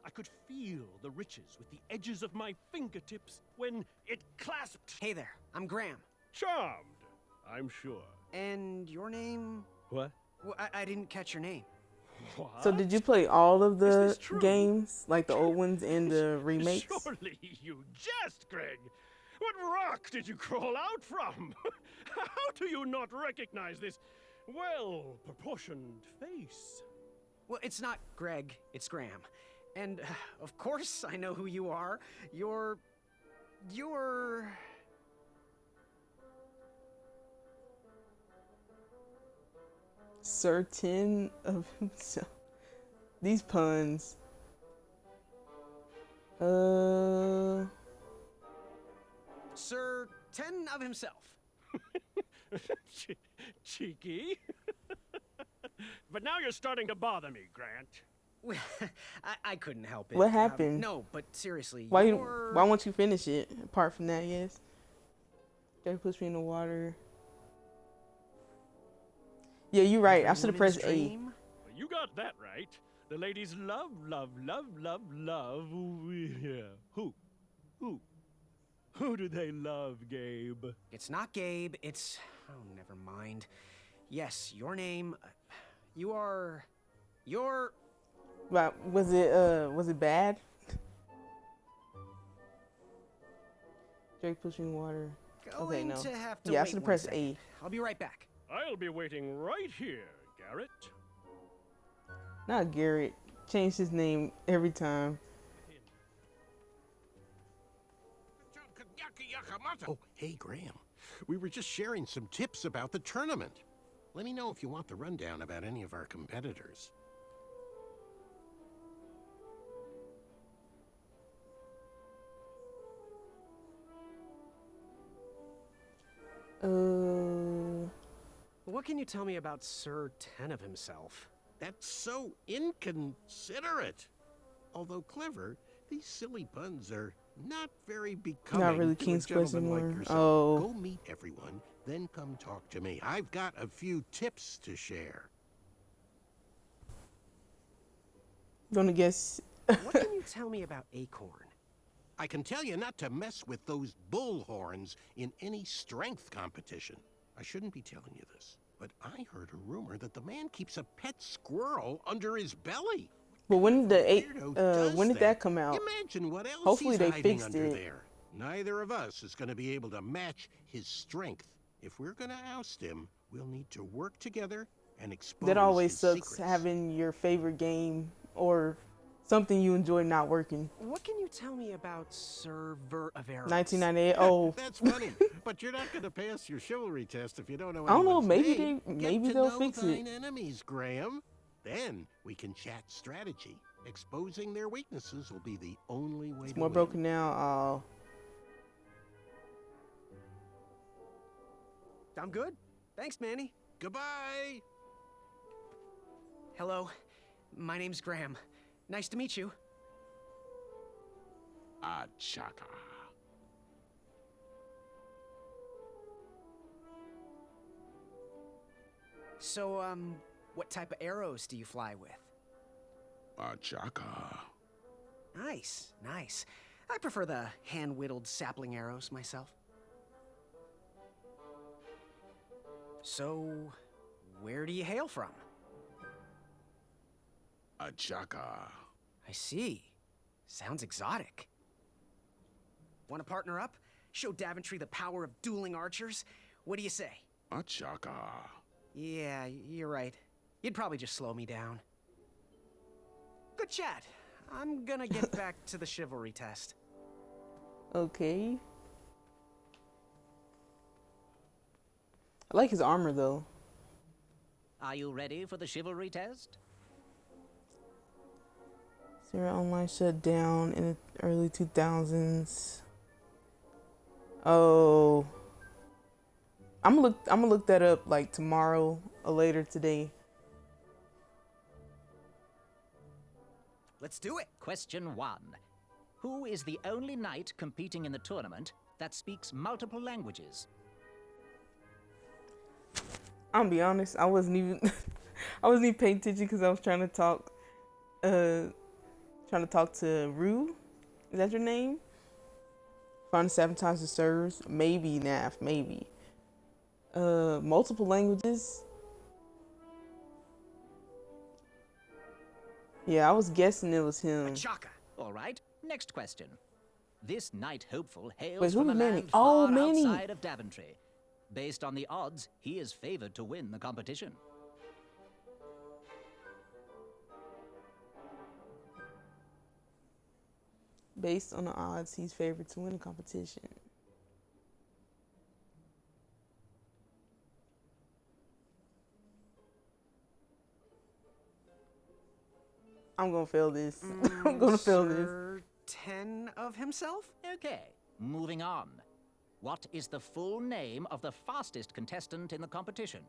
I could feel the riches with the edges of my fingertips when it clasped. Hey there, I'm Graham. Charmed, I'm sure. And your name? What? Well, I didn't catch your name. What? So did you play all of Is the this true? games? Like the old ones and the remakes? Surely you jest, Greg. What rock did you crawl out from? How do you not recognize this well-proportioned face? Well, it's not Greg, it's Graham. And, of course, I know who you are. You're... Certain of himself. These puns. Sir Ten of himself. Cheeky. But now you're starting to bother me, Grant. Well, I couldn't help it. What happened? No, but seriously, Why you're... won't you finish it? Apart from that, yes. Jack puts me in the water. Yeah, you're right. I should have pressed A. dream? You got that right. The ladies love, love, love, love, love. Yeah. Who? Who do they love, Gabe? It's not Gabe, it's... Oh, never mind. Yes, your name... You're... But was it bad? Drake pushing water. Okay, Going no. to have to Yeah, I wait should have one pressed second. A. I'll be right back. I'll be waiting right here, Garrett. Not Garrett. Changed his name every time. Oh, hey, Graham. We were just sharing some tips about the tournament. Let me know if you want the rundown about any of our competitors. What can you tell me about Sir Ten of himself? That's so inconsiderate. Although clever, these silly puns are not very becoming Not really to King's a Quest gentleman like anymore. yourself. Oh. Go meet everyone, then come talk to me. I've got a few tips to share. Gonna guess. What can you tell me about Acorn? I can tell you not to mess with those bullhorns in any strength competition. I shouldn't be telling you this, but I heard a rumor that the man keeps a pet squirrel under his belly. But when did Weirdo does when did that come out? Imagine what else Hopefully he's they hiding fixed under it. there. Neither of us is going to be able to match his strength. If we're going to oust him, we'll need to work together and expose That always his sucks, secrets. having your favorite game or something you enjoy not working. What can you tell me about Sir Ver of Eros? 1998. Oh, That's funny, but you're not going to pass your chivalry test if you don't know. I don't know, anyone's maybe name. maybe Get to they'll know fix thine it. enemies, Graham. Then we can chat strategy. Exposing their weaknesses will be the only way It's to more win. broken now. I'm good. Thanks, Manny. Goodbye. Hello, my name's Graham. Nice to meet you. Achaka. So, what type of arrows do you fly with? Achaka. Nice, nice. I prefer the hand-whittled sapling arrows myself. So, where do you hail from? Achaka. I see. Sounds exotic. Want to partner up? Show Daventry the power of dueling archers? What do you say? Achaka. Yeah, you're right. You'd probably just slow me down. Good chat. I'm gonna get back to the chivalry test. Okay. I like his armor though. Are you ready for the chivalry test? Sarah Online shut down in the early 2000s. Oh. I'm gonna look that up like tomorrow or later today. Let's do it. Question 1. Who is the only knight competing in the tournament that speaks multiple languages? I'm gonna be honest, I wasn't even paying attention because I was trying to talk to Rue. Is that your name? Found 7 times the servers. Maybe Naf, maybe. Multiple languages. Yeah, I was guessing it was him. Chaka. All right, next question. This knight hopeful hails Wait, from who's a Manny? land Oh, far Manny. outside of Daventry. Based on the odds, he is favored to win the competition. Based on the odds, he's favored to win the competition. I'm gonna fail this. I'm gonna fail this. Certain of himself? Okay, moving on. What is the full name of the fastest contestant in the competition?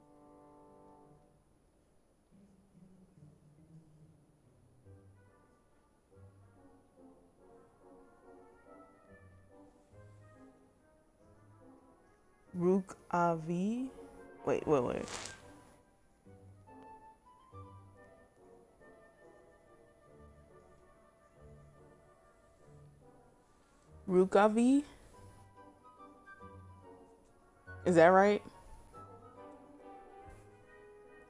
Rook Avi. Wait. Rook Avi. Is that right?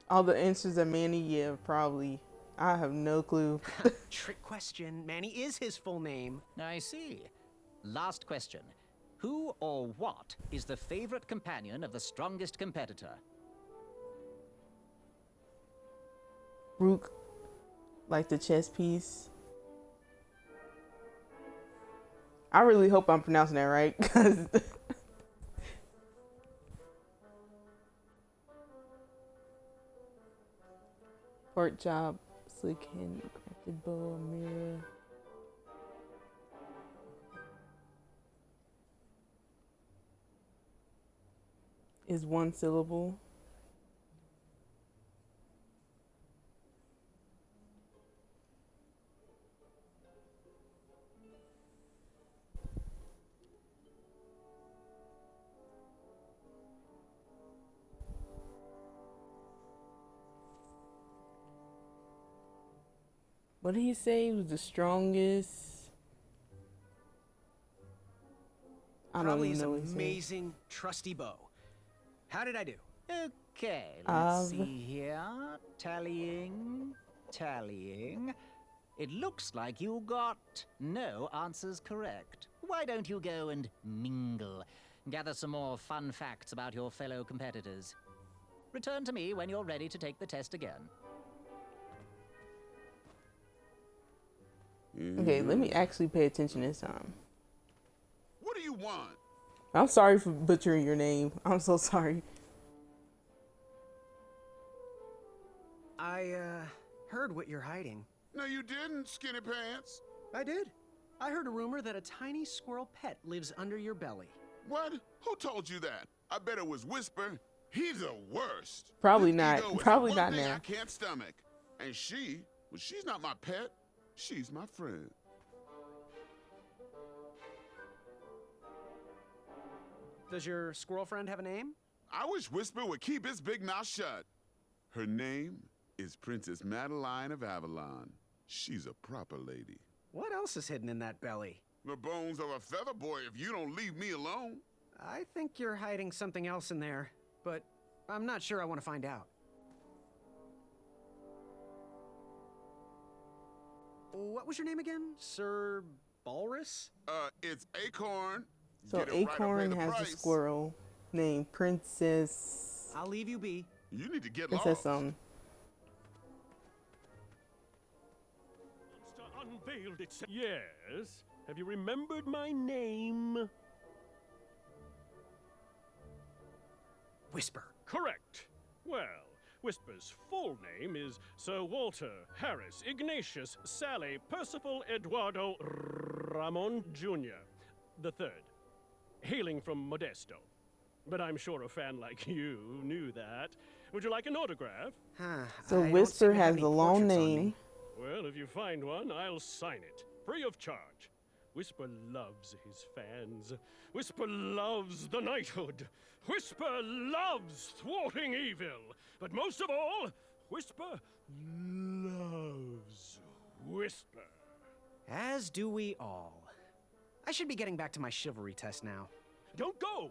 All the answers are Manny. Yeah, probably. I have no clue. Trick question. Manny is his full name. I see. Last question. Who or what is the favorite companion of the strongest competitor? Rook, like the chess piece. I really hope I'm pronouncing that right, because pork chop, slick handcrafted bow, mirror. Is one syllable. What did he say was the strongest? I don't Probably even his know what he said. amazing, trusty bow. How did I do? Okay, let's Of- see here. Tallying. It looks like you got no answers correct. Why don't you go and mingle? Gather some more fun facts about your fellow competitors. Return to me when you're ready to take the test again. Okay, let me actually pay attention this time. What do you want? I'm sorry for butchering your name. I'm so sorry. I, heard what you're hiding. No, you didn't, Skinny Pants. I did. I heard a rumor that a tiny squirrel pet lives under your belly. What? Who told you that? I bet it was Whisper. He's the worst. Probably His not. ego is the Probably one not thing now. I can't stomach. And she's not my pet. She's my friend. Does your squirrel friend have a name? I wish Whisper would keep his big mouth shut. Her name is Princess Madeline of Avalon. She's a proper lady. What else is hidden in that belly? The bones of a feather boy if you don't leave me alone. I think you're hiding something else in there, but I'm not sure I want to find out. What was your name again? Sir Balrus? It's Acorn. So Get it right or pay Acorn the has a price. squirrel named Princess. I'll leave you be. You need to get Princess lost. Monster unveiled itself. Yes. Have you remembered my name? Whisper. Correct. Well, Whisper's full name is Sir Walter Harris Ignatius Sally Percival Eduardo Ramon Jr. the Third, hailing from Modesto. But I'm sure a fan like you knew that. Would you like an autograph? So Whisper has a long name. Well, if you find one, I'll sign it, free of charge. Whisper loves his fans. Whisper loves the knighthood. Whisper loves thwarting evil. But most of all, Whisper loves Whisper. As do we all. I should be getting back to my chivalry test now. Don't go!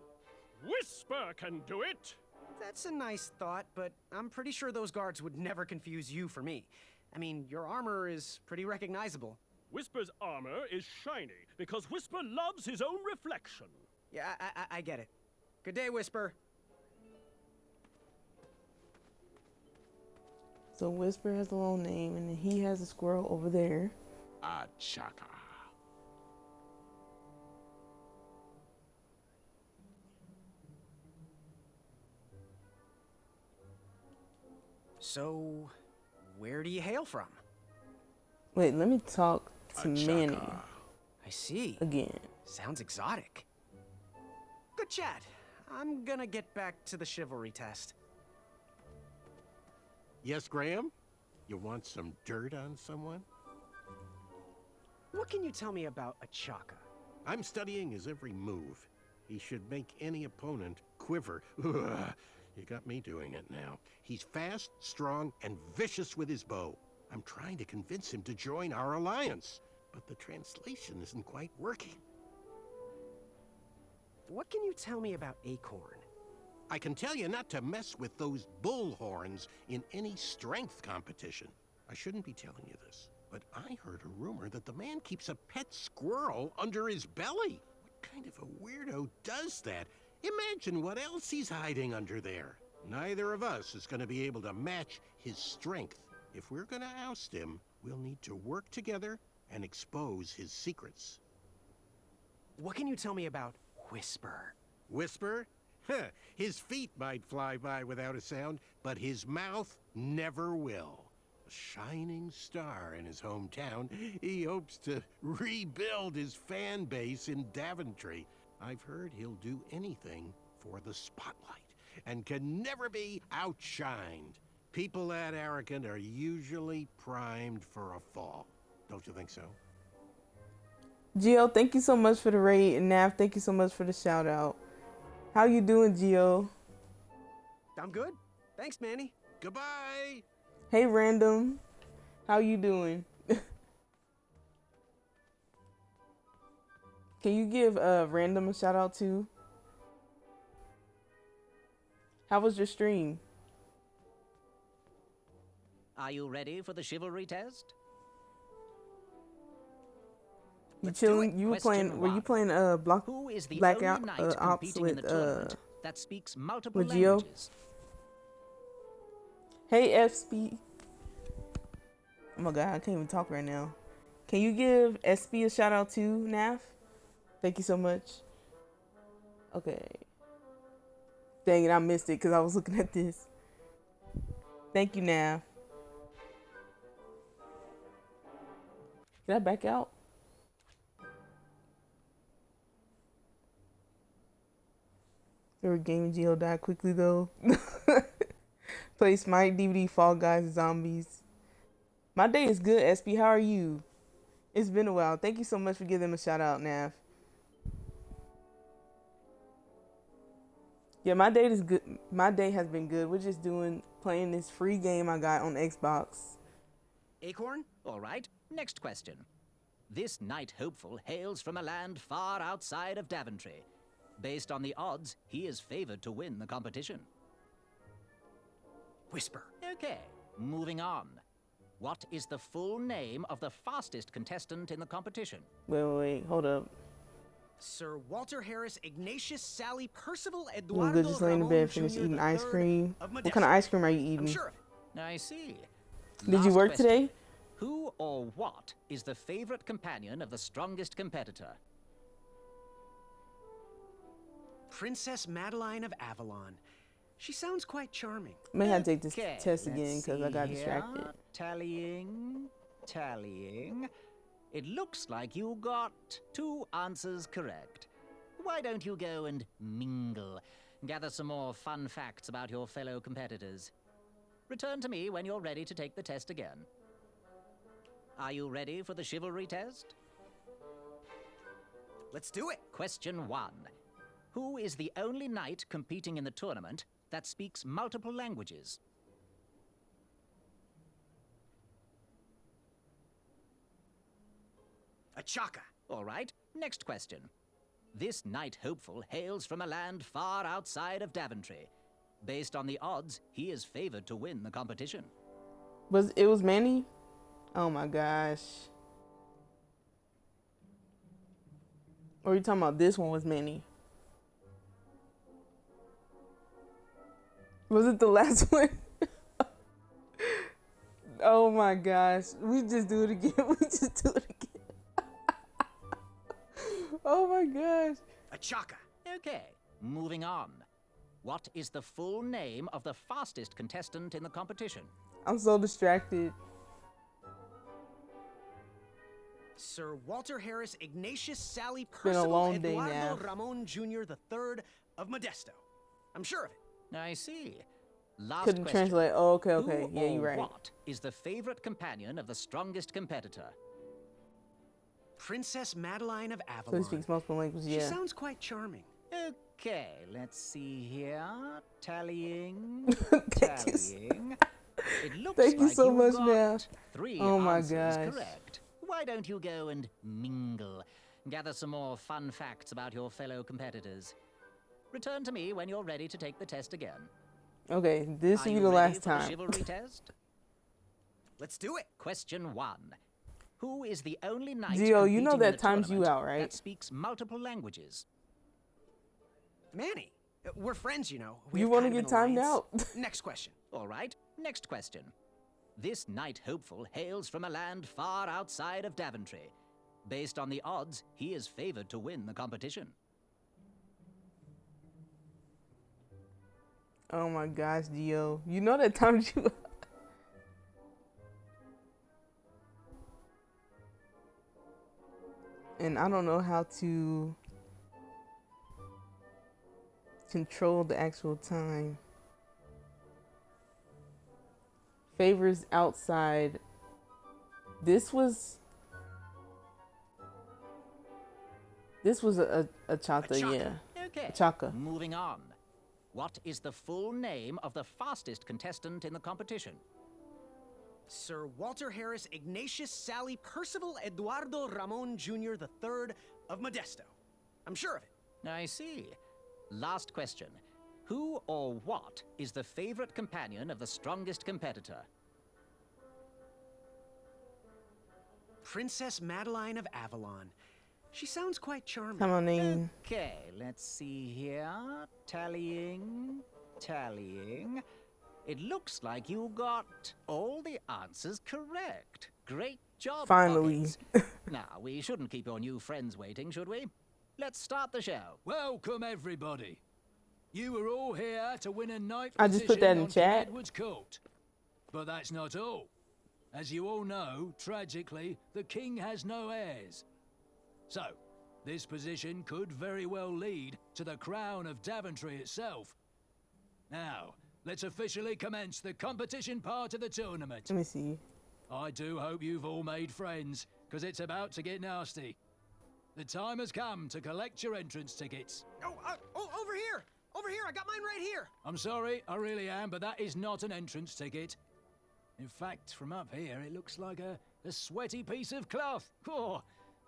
Whisper can do it! That's a nice thought, but I'm pretty sure those guards would never confuse you for me. I mean, your armor is pretty recognizable. Whisper's armor is shiny because Whisper loves his own reflection. Yeah, I get it. Good day, Whisper. So Whisper has a little name, and then he has a squirrel over there. Achaka. So, where do you hail from? Wait, let me talk to Manny I see. again. Sounds exotic. Good chat. I'm gonna get back to the chivalry test. Yes, Graham? You want some dirt on someone? What can you tell me about Achaka? I'm studying his every move. He should make any opponent quiver. Ugh, you got me doing it now. He's fast, strong, and vicious with his bow. I'm trying to convince him to join our alliance, but the translation isn't quite working. What can you tell me about Acorn? I can tell you not to mess with those bullhorns in any strength competition. I shouldn't be telling you this, but I heard a rumor that the man keeps a pet squirrel under his belly. What kind of a weirdo does that? Imagine what else he's hiding under there. Neither of us is going to be able to match his strength. If we're going to oust him, we'll need to work together and expose his secrets. What can you tell me about Whisper? Whisper? Huh, his feet might fly by without a sound, but his mouth never will. A shining star in his hometown, he hopes to rebuild his fan base in Daventry. I've heard he'll do anything for the spotlight and can never be outshined. People that arrogant are usually primed for a fall. Don't you think so? Gio, thank you so much for the raid, and Nav, thank you so much for the shout out. How you doing, Gio? I'm good. Thanks, Manny. Goodbye. Hey, Random. How you doing? Can you give Random a shout out too? How was your stream? Are you ready for the chivalry test? You Let's do chilling? it. You were Question playing? Were you one. playing Block Who is the Blackout only knight Ops competing in with the tournament that speaks multiple with Gio? languages? Hey, FSP. Oh my god, I can't even talk right now. Can you give SP a shout out too, Naf? Thank you so much. Okay. Dang it, I missed it because I was looking at this. Thank you, Nav. Did I back out? Your game Geo died quickly though. Play Smite, DVD, Fall Guys, Zombies. My day is good, SP. How are you? It's been a while. Thank you so much for giving them a shout out, Nav. Yeah, my day is good. My day has been good. We're just playing this free game I got on Xbox. Acorn? All right, next question. This knight hopeful hails from a land far outside of Daventry. Based on the odds, he is favored to win the competition. Whisper. Okay, moving on. What is the full name of the fastest contestant in the competition? Wait, hold up. Sir Walter Harris, Ignatius, Sally, Percival, I'm Eduardo, good, just laying in Ramon bed, finish Jr. eating the ice third cream. of What kind of ice cream are you eating? I'm sure of it. I see. Did you Last work question. today? Who or what is the favorite companion of the strongest competitor? Princess Madeline of Avalon. She sounds quite charming. I may have to take this Okay, test again let's because I see got here. distracted. Tallying. It looks like you got 2 answers correct. Why don't you go and mingle? Gather some more fun facts about your fellow competitors. Return to me when you're ready to take the test again. Are you ready for the chivalry test? Let's do it. Question 1. Who is the only knight competing in the tournament that speaks multiple languages? Achaka. All right, next question. This knight hopeful hails from a land far outside of Daventry. Based on the odds, he is favored to win the competition. It was Manny? Oh my gosh. Or are you talking about this one was Manny? Was it the last one? Oh my gosh. We just do it again. We just do it again. Oh my gosh. Achaka. Okay, moving on. What is the full name of the fastest contestant in the competition? I'm so distracted. Sir Walter Harris Ignatius Sally been a Percival long day Eduardo now. Ramon Jr. III of Modesto. I'm sure of it. I see. Last Couldn't question. translate. Oh, okay, okay. Who Yeah, or you're right. what is the favorite companion of the strongest competitor? Princess Madeline of So he Avalon. speaks multiple languages, She yeah. sounds quite charming. Okay, let's see here. Tallying. Thank you. Tallying. It looks Thank you like so much, got man. 3 Oh my answers gosh. correct. Why don't you go and mingle? Gather some more fun facts about your fellow competitors. Return to me when you're ready to take the test again. Okay, this Are will be you the ready last for the time. chivalry test? Let's do it. Question 1. Who is the only knight Gio, you competing know in that the times you tournament out, right? that speaks multiple languages? Manny. We're friends, you know. We You have want to kind of get an timed alliance. out? Next question. All right, next question. This knight hopeful hails from a land far outside of Daventry. Based on the odds, he is favored to win the competition. Oh my gosh, Gio. You know that times you out. And I don't know how to control the actual time. Favors outside. This was a chata, yeah. Okay, Chaka. moving on. What is the full name of the fastest contestant in the competition? Sir Walter Harris Ignatius Sally Percival Eduardo Ramon Jr. III of Modesto. I'm sure of it. I see. Last question. Who or what is the favorite companion of the strongest competitor? Princess Madeline of Avalon. She sounds quite charming. Come on, name. Okay, let's see here. Tallying. Tallying. It looks like you got all the answers correct. Great job, Finally. Poggins. Now, we shouldn't keep your new friends waiting, should we? Let's start the show. Welcome, everybody. You are all here to win a night I just put that in on chat. King Edward's court. But that's not all. As you all know, tragically, the king has no heirs. So, this position could very well lead to the crown of Daventry itself. Now, let's officially commence the competition part of the tournament. Let me see. I do hope you've all made friends, because it's about to get nasty. The time has come to collect your entrance tickets. Oh, over here! Over here! I got mine right here! I'm sorry, I really am, but that is not an entrance ticket. In fact, from up here, it looks like a sweaty piece of cloth. Oh,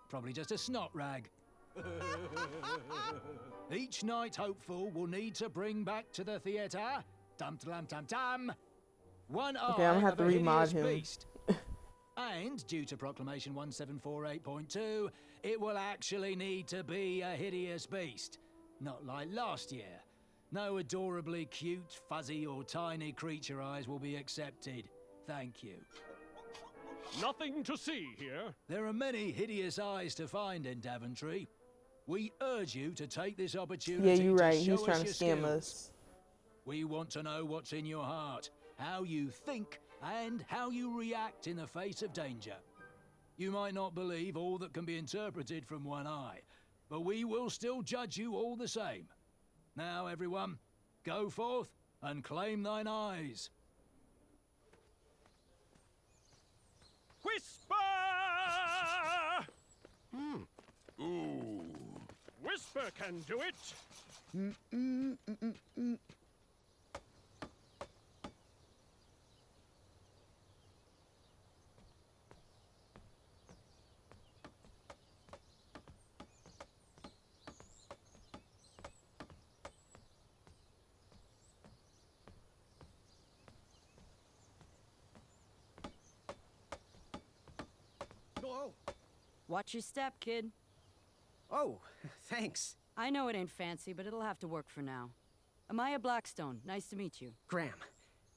probably just a snot rag. Each knight hopeful will need to bring back to the theatre, dum-dum-dum-dum, one eye Okay, I'm gonna have of to a remod hideous him. beast. And, due to Proclamation 1748.2, it will actually need to be a hideous beast. Not like last year. No adorably cute, fuzzy, or tiny creature eyes will be accepted. Thank you. Nothing to see here. There are many hideous eyes to find in Daventry. We urge you to take this opportunity Yeah, you're to right. He show was trying to us your scam skills. us. We want to know what's in your heart, how you think, and how you react in the face of danger. You might not believe all that can be interpreted from one eye, but we will still judge you all the same. Now, everyone, go forth and claim thine eyes. Whisper! Ooh. Whisper can do it. Oh, Watch your step, kid. Oh, thanks. I know it ain't fancy, but it'll have to work for now. Amaya Blackstone, nice to meet you. Graham,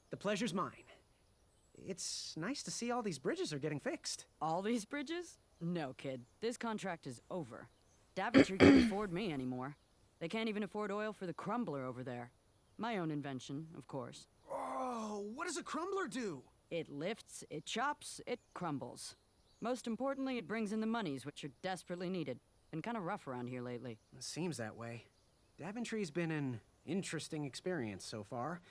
the pleasure's mine. It's nice to see all these bridges are getting fixed. All these bridges? No, kid. This contract is over. Daventry can't afford me anymore. They can't even afford oil for the crumbler over there. My own invention, of course. Oh, what does a crumbler do? It lifts, it chops, it crumbles. Most importantly, it brings in the monies, which are desperately needed. Been kind of rough around here lately. It seems that way. Daventry's been an interesting experience so far.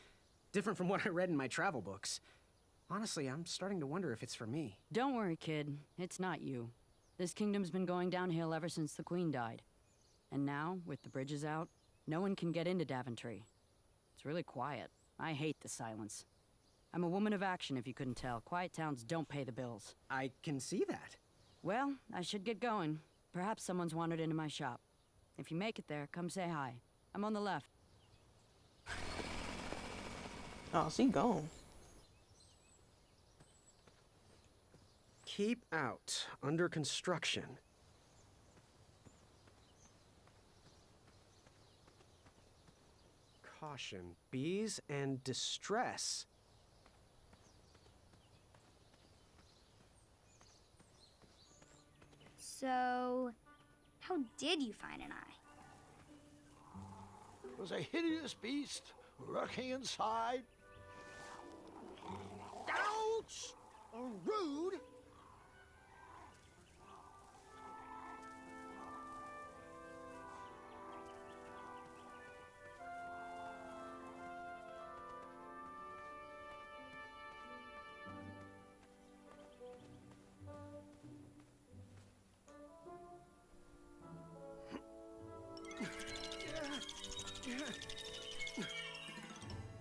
Different from what I read in my travel books. Honestly, I'm starting to wonder if it's for me. Don't worry, kid. It's not you. This kingdom's been going downhill ever since the Queen died. And now, with the bridges out, no one can get into Daventry. It's really quiet. I hate the silence. I'm a woman of action, if you couldn't tell. Quiet towns don't pay the bills. I can see that. Well, I should get going. Perhaps someone's wandered into my shop. If you make it there, come say hi. I'm on the left. Oh, she gone. Keep out. Under construction. Caution. Bees and distress. So, how did you find an eye? It was a hideous beast lurking inside. Ouch! Rude!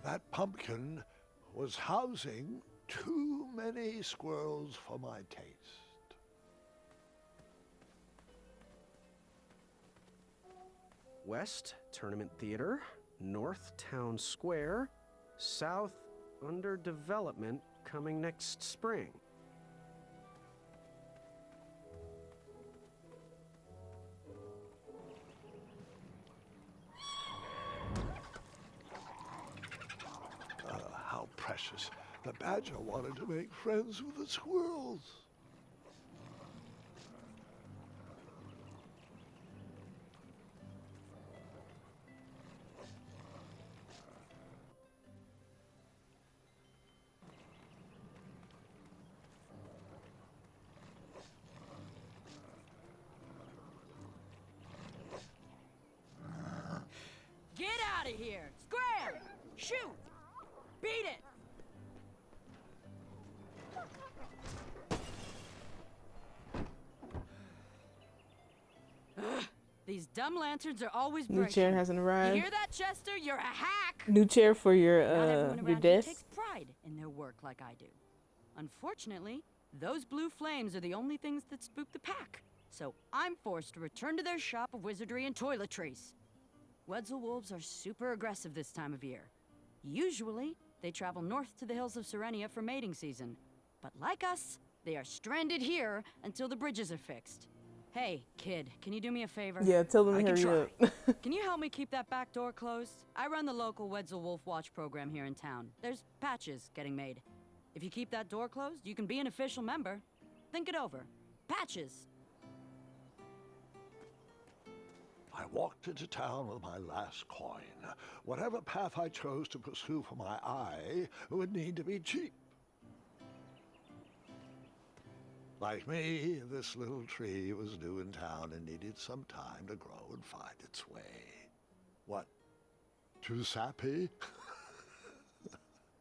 That pumpkin was housing too many squirrels for my taste. West, Tournament Theater. North, Town Square. South, under development, coming next spring. How precious. The badger wanted to make friends with the squirrels. Get out of here! Scram! Shoot! Beat it! Ugh, these dumb lanterns are always breaking. New chair hasn't arrived. You hear that, Chester? You're a hack! New chair for your Not everyone around here desk. takes pride in their work like I do. Unfortunately, those blue flames are the only things that spook the pack. So I'm forced to return to their shop of wizardry and toiletries. Wetzel wolves are super aggressive this time of year. Usually, they travel north to the hills of Serenia for mating season. But like us, they are stranded here until the bridges are fixed. Hey, kid, can you do me a favor? Yeah, tell them to hurry up. Can you help me keep that back door closed? I run the local Wetzel Wolf Watch program here in town. There's patches getting made. If you keep that door closed, you can be an official member. Think it over. Patches! I walked into town with my last coin. Whatever path I chose to pursue for my eye would need to be cheap. Like me, this little tree was new in town and needed some time to grow and find its way. What? Too sappy?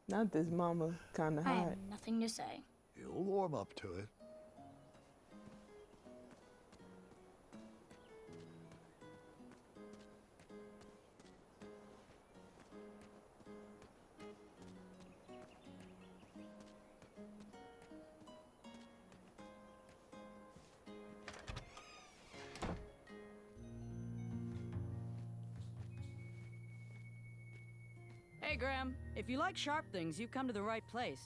Not this mama kind of I hot. have nothing to say. You'll warm up to it. Hey, Graham, if you like sharp things, you've come to the right place.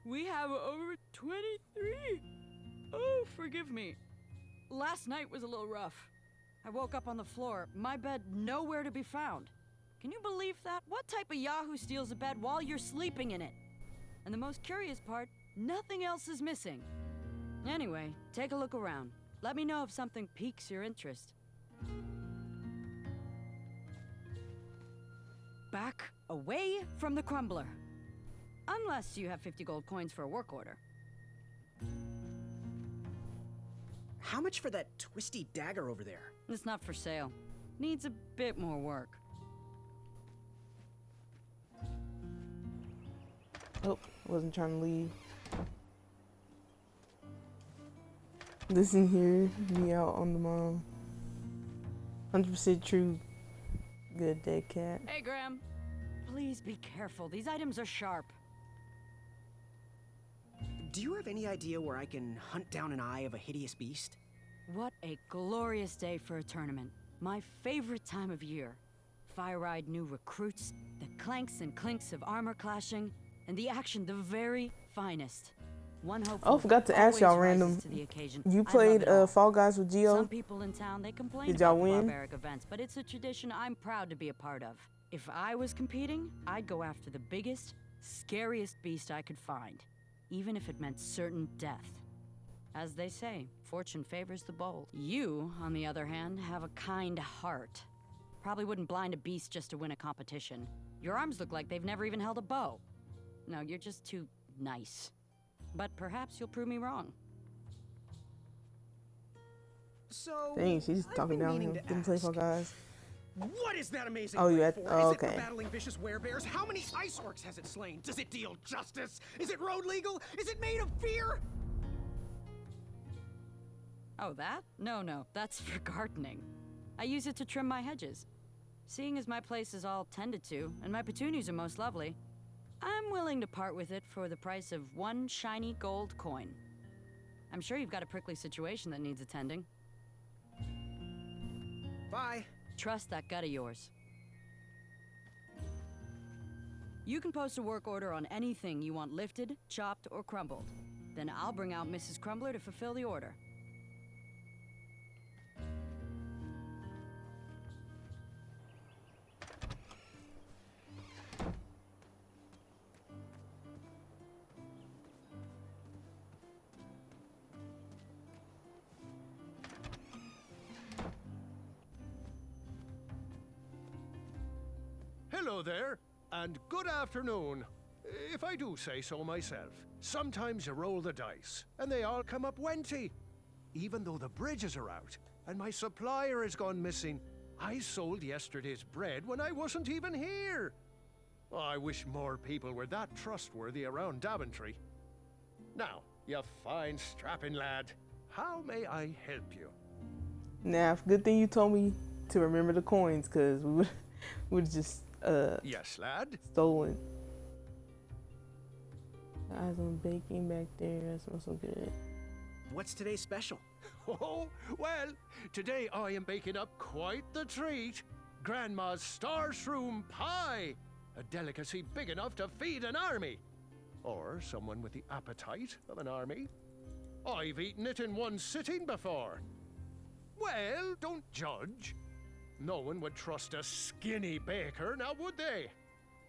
We have over 23. Oh, forgive me. Last night was a little rough. I woke up on the floor, my bed nowhere to be found. Can you believe that? What type of Yahoo steals a bed while you're sleeping in it? And the most curious part, nothing else is missing. Anyway, take a look around. Let me know if something piques your interest. Back away from the crumbler. Unless you have 50 gold coins for a work order. How much for that twisty dagger over there? It's not for sale. Needs a bit more work. Oh, wasn't trying to leave. Listen here, me out on the mom. 100% true. Good day, cat. Hey, Graham. Please be careful. These items are sharp. Do you have any idea where I can hunt down an eye of a hideous beast? What a glorious day for a tournament. My favorite time of year. Fire-eyed new recruits, the clanks and clinks of armor clashing, and the action the very finest. One hope. Oh, forgot to ask y'all random. You played Fall Guys with Geo? Some people in town, they complain Did y'all about the win? barbaric events, but it's a tradition I'm proud to be a part of. If I was competing, I'd go after the biggest, scariest beast I could find, even if it meant certain death. As they say, fortune favors the bold. You, on the other hand, have a kind heart. Probably wouldn't blind a beast just to win a competition. Your arms look like they've never even held a bow. No, you're just too nice. But perhaps you'll prove me wrong. So, Dang, she's I've talking been down meaning here. to Didn't play ask, Fall Guys. what is that amazing Oh, you blade at- for? oh, Is it okay. for battling vicious werebears? How many ice orcs has it slain? Does it deal justice? Is it road legal? Is it made of fear? Oh, that? No, that's for gardening. I use it to trim my hedges. Seeing as my place is all tended to, and my petunias are most lovely, I'm willing to part with it for the price of one shiny gold coin. I'm sure you've got a prickly situation that needs attending. Bye. Trust that gut of yours. You can post a work order on anything you want lifted, chopped, or crumbled. Then I'll bring out Mrs. Crumbler to fulfill the order. Hello there, and good afternoon, if I do say so myself. Sometimes you roll the dice, and they all come up wenty. Even though the bridges are out, and my supplier has gone missing, I sold yesterday's bread when I wasn't even here. I wish more people were that trustworthy around Daventry. Now, you fine strapping lad, how may I help you? Nah, good thing you told me to remember the coins, cause we would just Yes, lad? stolen. Eyes on baking back there. That smells so good. What's today's special? Oh, well, today I am baking up quite the treat. Grandma's star shroom pie. A delicacy big enough to feed an army. Or someone with the appetite of an army. I've eaten it in one sitting before. Well, don't judge. No one would trust a skinny baker, now would they?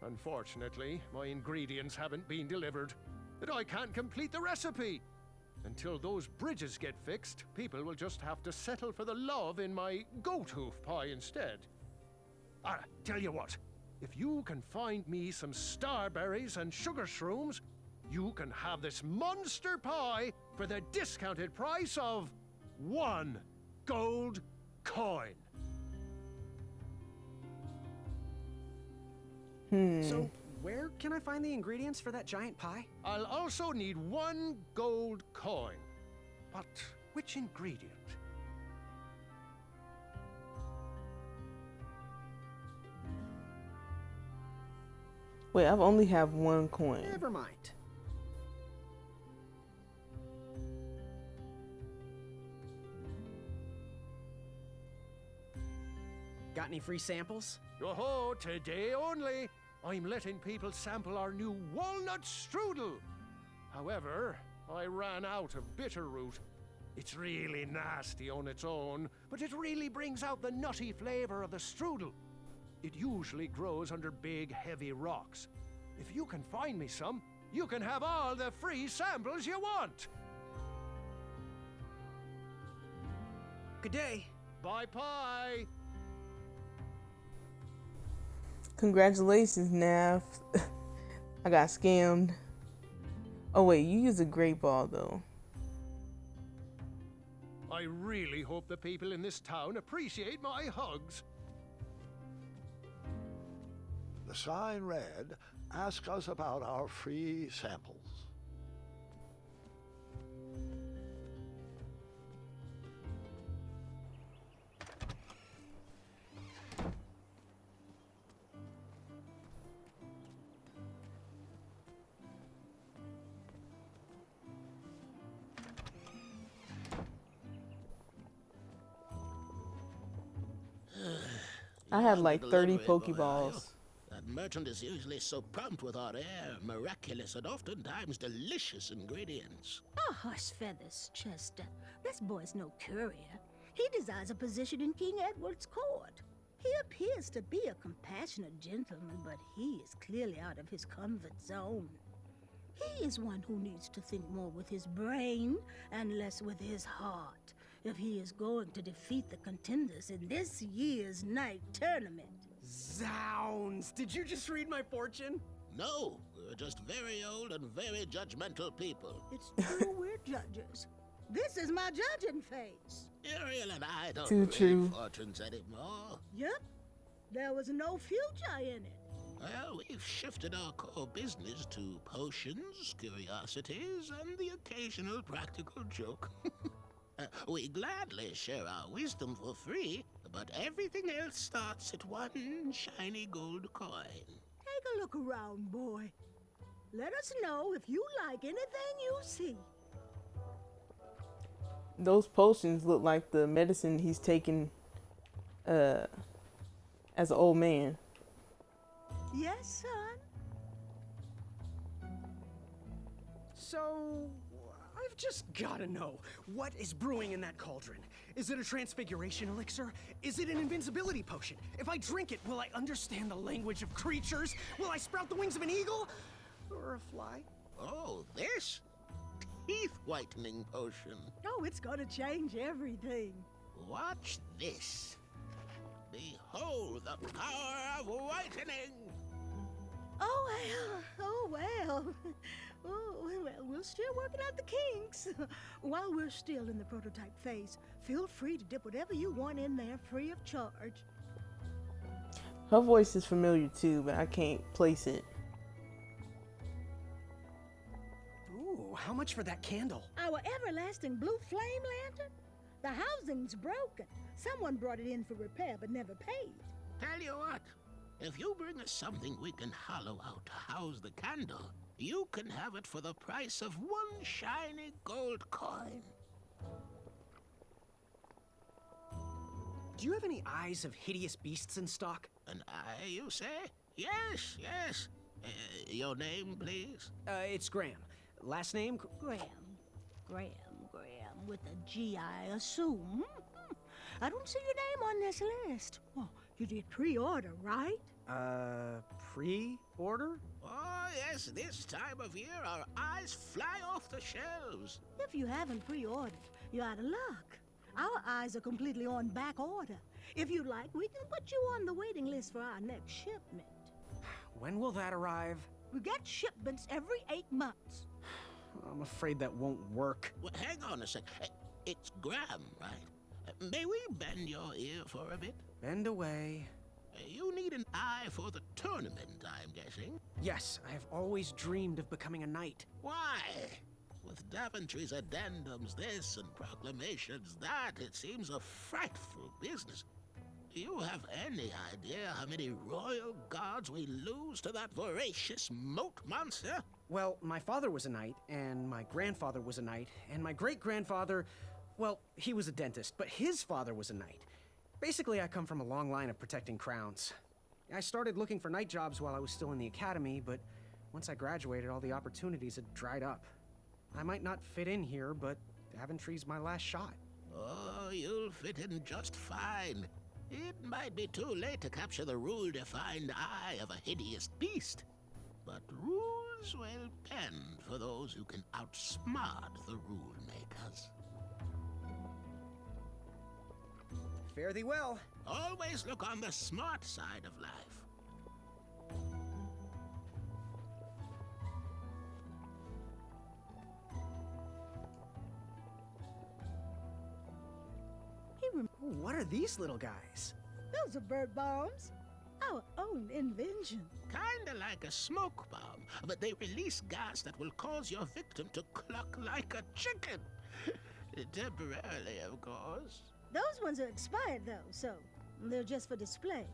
Unfortunately, my ingredients haven't been delivered, and I can't complete the recipe. Until those bridges get fixed, people will just have to settle for the love in my goat hoof pie instead. Tell you what, if you can find me some starberries and sugar shrooms, you can have this monster pie for the discounted price of 1 gold coin. So, where can I find the ingredients for that giant pie? I'll also need 1 gold coin. But which ingredient? Wait, I've only have 1 coin. Never mind. Got any free samples? Oh, today only. I'm letting people sample our new walnut strudel. However, I ran out of bitter root. It's really nasty on its own, but it really brings out the nutty flavor of the strudel. It usually grows under big, heavy rocks. If you can find me some, you can have all the free samples you want. Good day. Bye pie. Congratulations, Nav. I got scammed. Oh wait, you use a great ball though. I really hope the people in this town appreciate my hugs. The sign read, "Ask us about our free samples." I had like 30 Delivery boy, are you? Pokeballs. That merchant is usually so prompt with our rare, miraculous, and oftentimes delicious ingredients. Oh, horse feathers, Chester. This boy's no courier. He desires a position in King Edward's court. He appears to be a compassionate gentleman, but he is clearly out of his comfort zone. He is one who needs to think more with his brain and less with his heart if he is going to defeat the contenders in this year's night tournament. Zounds! Did you just read my fortune? No, we're just very old and very judgmental people. It's true we're judges. This is my judging face. Ariel and I don't Too read true. fortunes anymore. Yep. There was no future in it. Well, we've shifted our core business to potions, curiosities, and the occasional practical joke. We gladly share our wisdom for free, but everything else starts at one shiny gold coin. Take a look around, boy. Let us know if you like anything you see. Those potions look like the medicine he's taking as an old man. Yes, son? So, I've just gotta know, what is brewing in that cauldron? Is it a transfiguration elixir? Is it an invincibility potion? If I drink it, will I understand the language of creatures? Will I sprout the wings of an eagle? Or a fly? Oh, this? Teeth-whitening potion. Oh, it's gonna change everything. Watch this. Behold the power of whitening! Oh well. Oh, well, we're still working out the kinks. While we're still in the prototype phase, feel free to dip whatever you want in there free of charge. Her voice is familiar too, but I can't place it. Ooh, how much for that candle? Our everlasting blue flame lantern? The housing's broken. Someone brought it in for repair but never paid. Tell you what, if you bring us something we can hollow out to house the candle, you can have it for the price of one shiny gold coin. Do you have any eyes of hideous beasts in stock? An eye, you say? Yes, yes. Your name, please? It's Graham. Last name? Graham, with a G, I assume. I don't see your name on this list. Oh, you did pre-order, right? Pre-order? Oh, yes, this time of year our eyes fly off the shelves. If you haven't pre-ordered, you're out of luck. Our eyes are completely on back order. If you'd like, we can put you on the waiting list for our next shipment. When will that arrive? We get shipments every 8 months. I'm afraid that won't work. Well, hang on a sec. It's Graham, right? May we bend your ear for a bit? Bend away. You need an eye for the tournament, I'm guessing. Yes, I have always dreamed of becoming a knight. Why? With Daventry's addendums this and proclamations that, it seems a frightful business. Do you have any idea how many royal guards we lose to that voracious moat monster? Well, my father was a knight, and my grandfather was a knight, and my great-grandfather, well, he was a dentist, but his father was a knight. Basically, I come from a long line of protecting crowns. I started looking for knight jobs while I was still in the academy, but once I graduated, all the opportunities had dried up. I might not fit in here, but Daventry's my last shot. Oh, you'll fit in just fine. It might be too late to capture the rule-defined eye of a hideous beast, but rules will bend for those who can outsmart the rule makers. Fare thee well. Always look on the smart side of life. What are these little guys? Those are bird bombs. Our own invention. Kinda like a smoke bomb, but they release gas that will cause your victim to cluck like a chicken. Temporarily, of course. Those ones are expired, though, so they're just for display.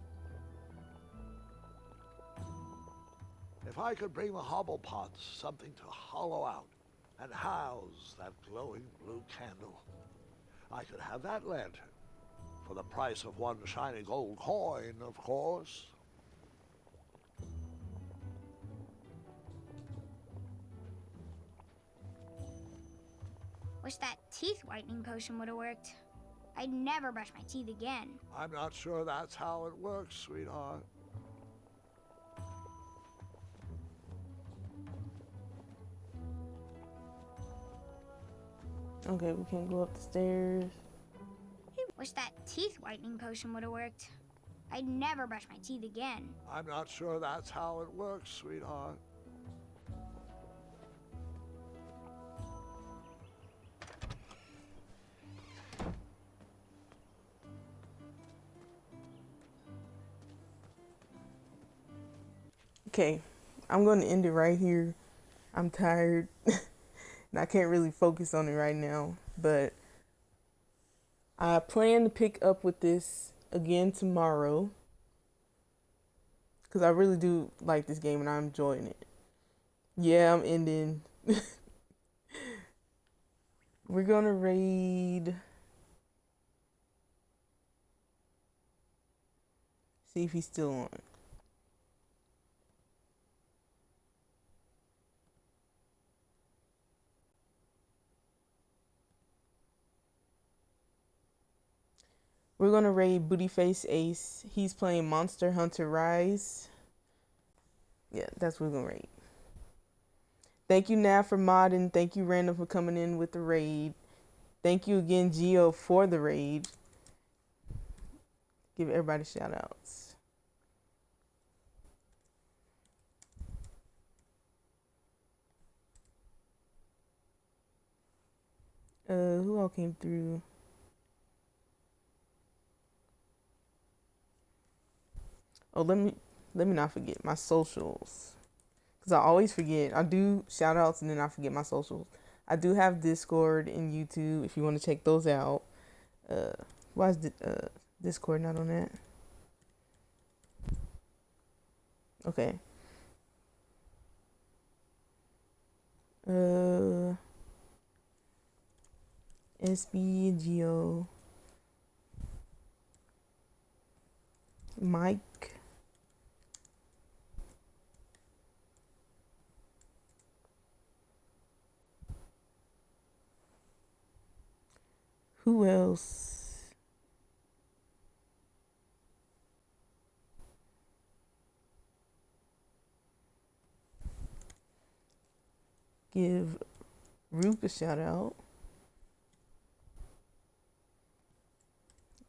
If I could bring the Hobblepots something to hollow out and house that glowing blue candle, I could have that lantern. For the price of one shiny gold coin, of course. Wish that teeth whitening potion would have worked. I'd never brush my teeth again. I'm not sure that's how it works, sweetheart. Okay, we can't go up the stairs. Wish that teeth whitening potion would have worked. I'd never brush my teeth again. I'm not sure that's how it works, sweetheart. Okay, I'm going to end it right here. I'm tired and I can't really focus on it right now, but I plan to pick up with this again tomorrow because I really do like this game and I'm enjoying it. Yeah, I'm ending. We're gonna raid. See if he's still on. We're gonna raid Bootyface Ace. He's playing Monster Hunter Rise. Yeah, that's what we're gonna raid. Thank you, Nav, for modding. Thank you, Random, for coming in with the raid. Thank you again, Geo, for the raid. Give everybody shout outs. Who all came through? Oh, let me not forget my socials, because I always forget. I do shout outs and then I forget my socials. I do have Discord and YouTube if you want to check those out. Why is Discord not on that? Okay. SB and Geo. Mike. Who else? Give Rook a shout out.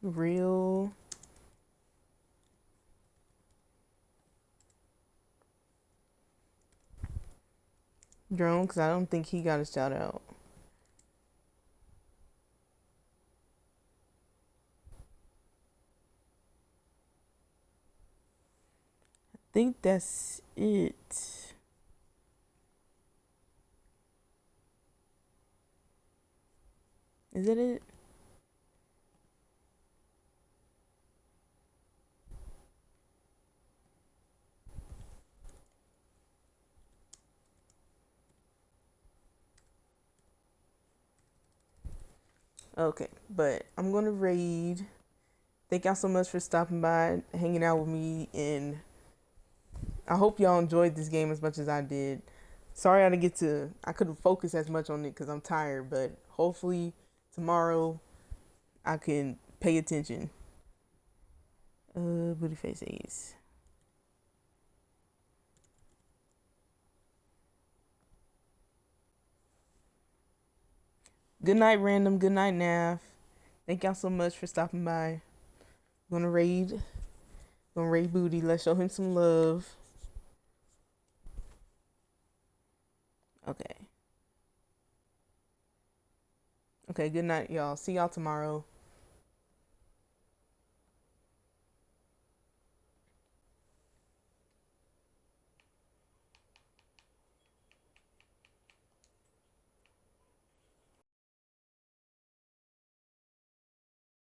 Real. Drone, because I don't think he got a shout out. I think that's it. Is that it? Okay, but I'm gonna raid. Thank y'all so much for stopping by, hanging out with me, and I hope y'all enjoyed this game as much as I did. Sorry I couldn't focus as much on it because I'm tired, but hopefully tomorrow I can pay attention. Booty face Ace. Good night, Random. Good night, Nav. Thank y'all so much for stopping by. Gonna raid Booty. Let's show him some love. Okay, good night, y'all. See y'all tomorrow.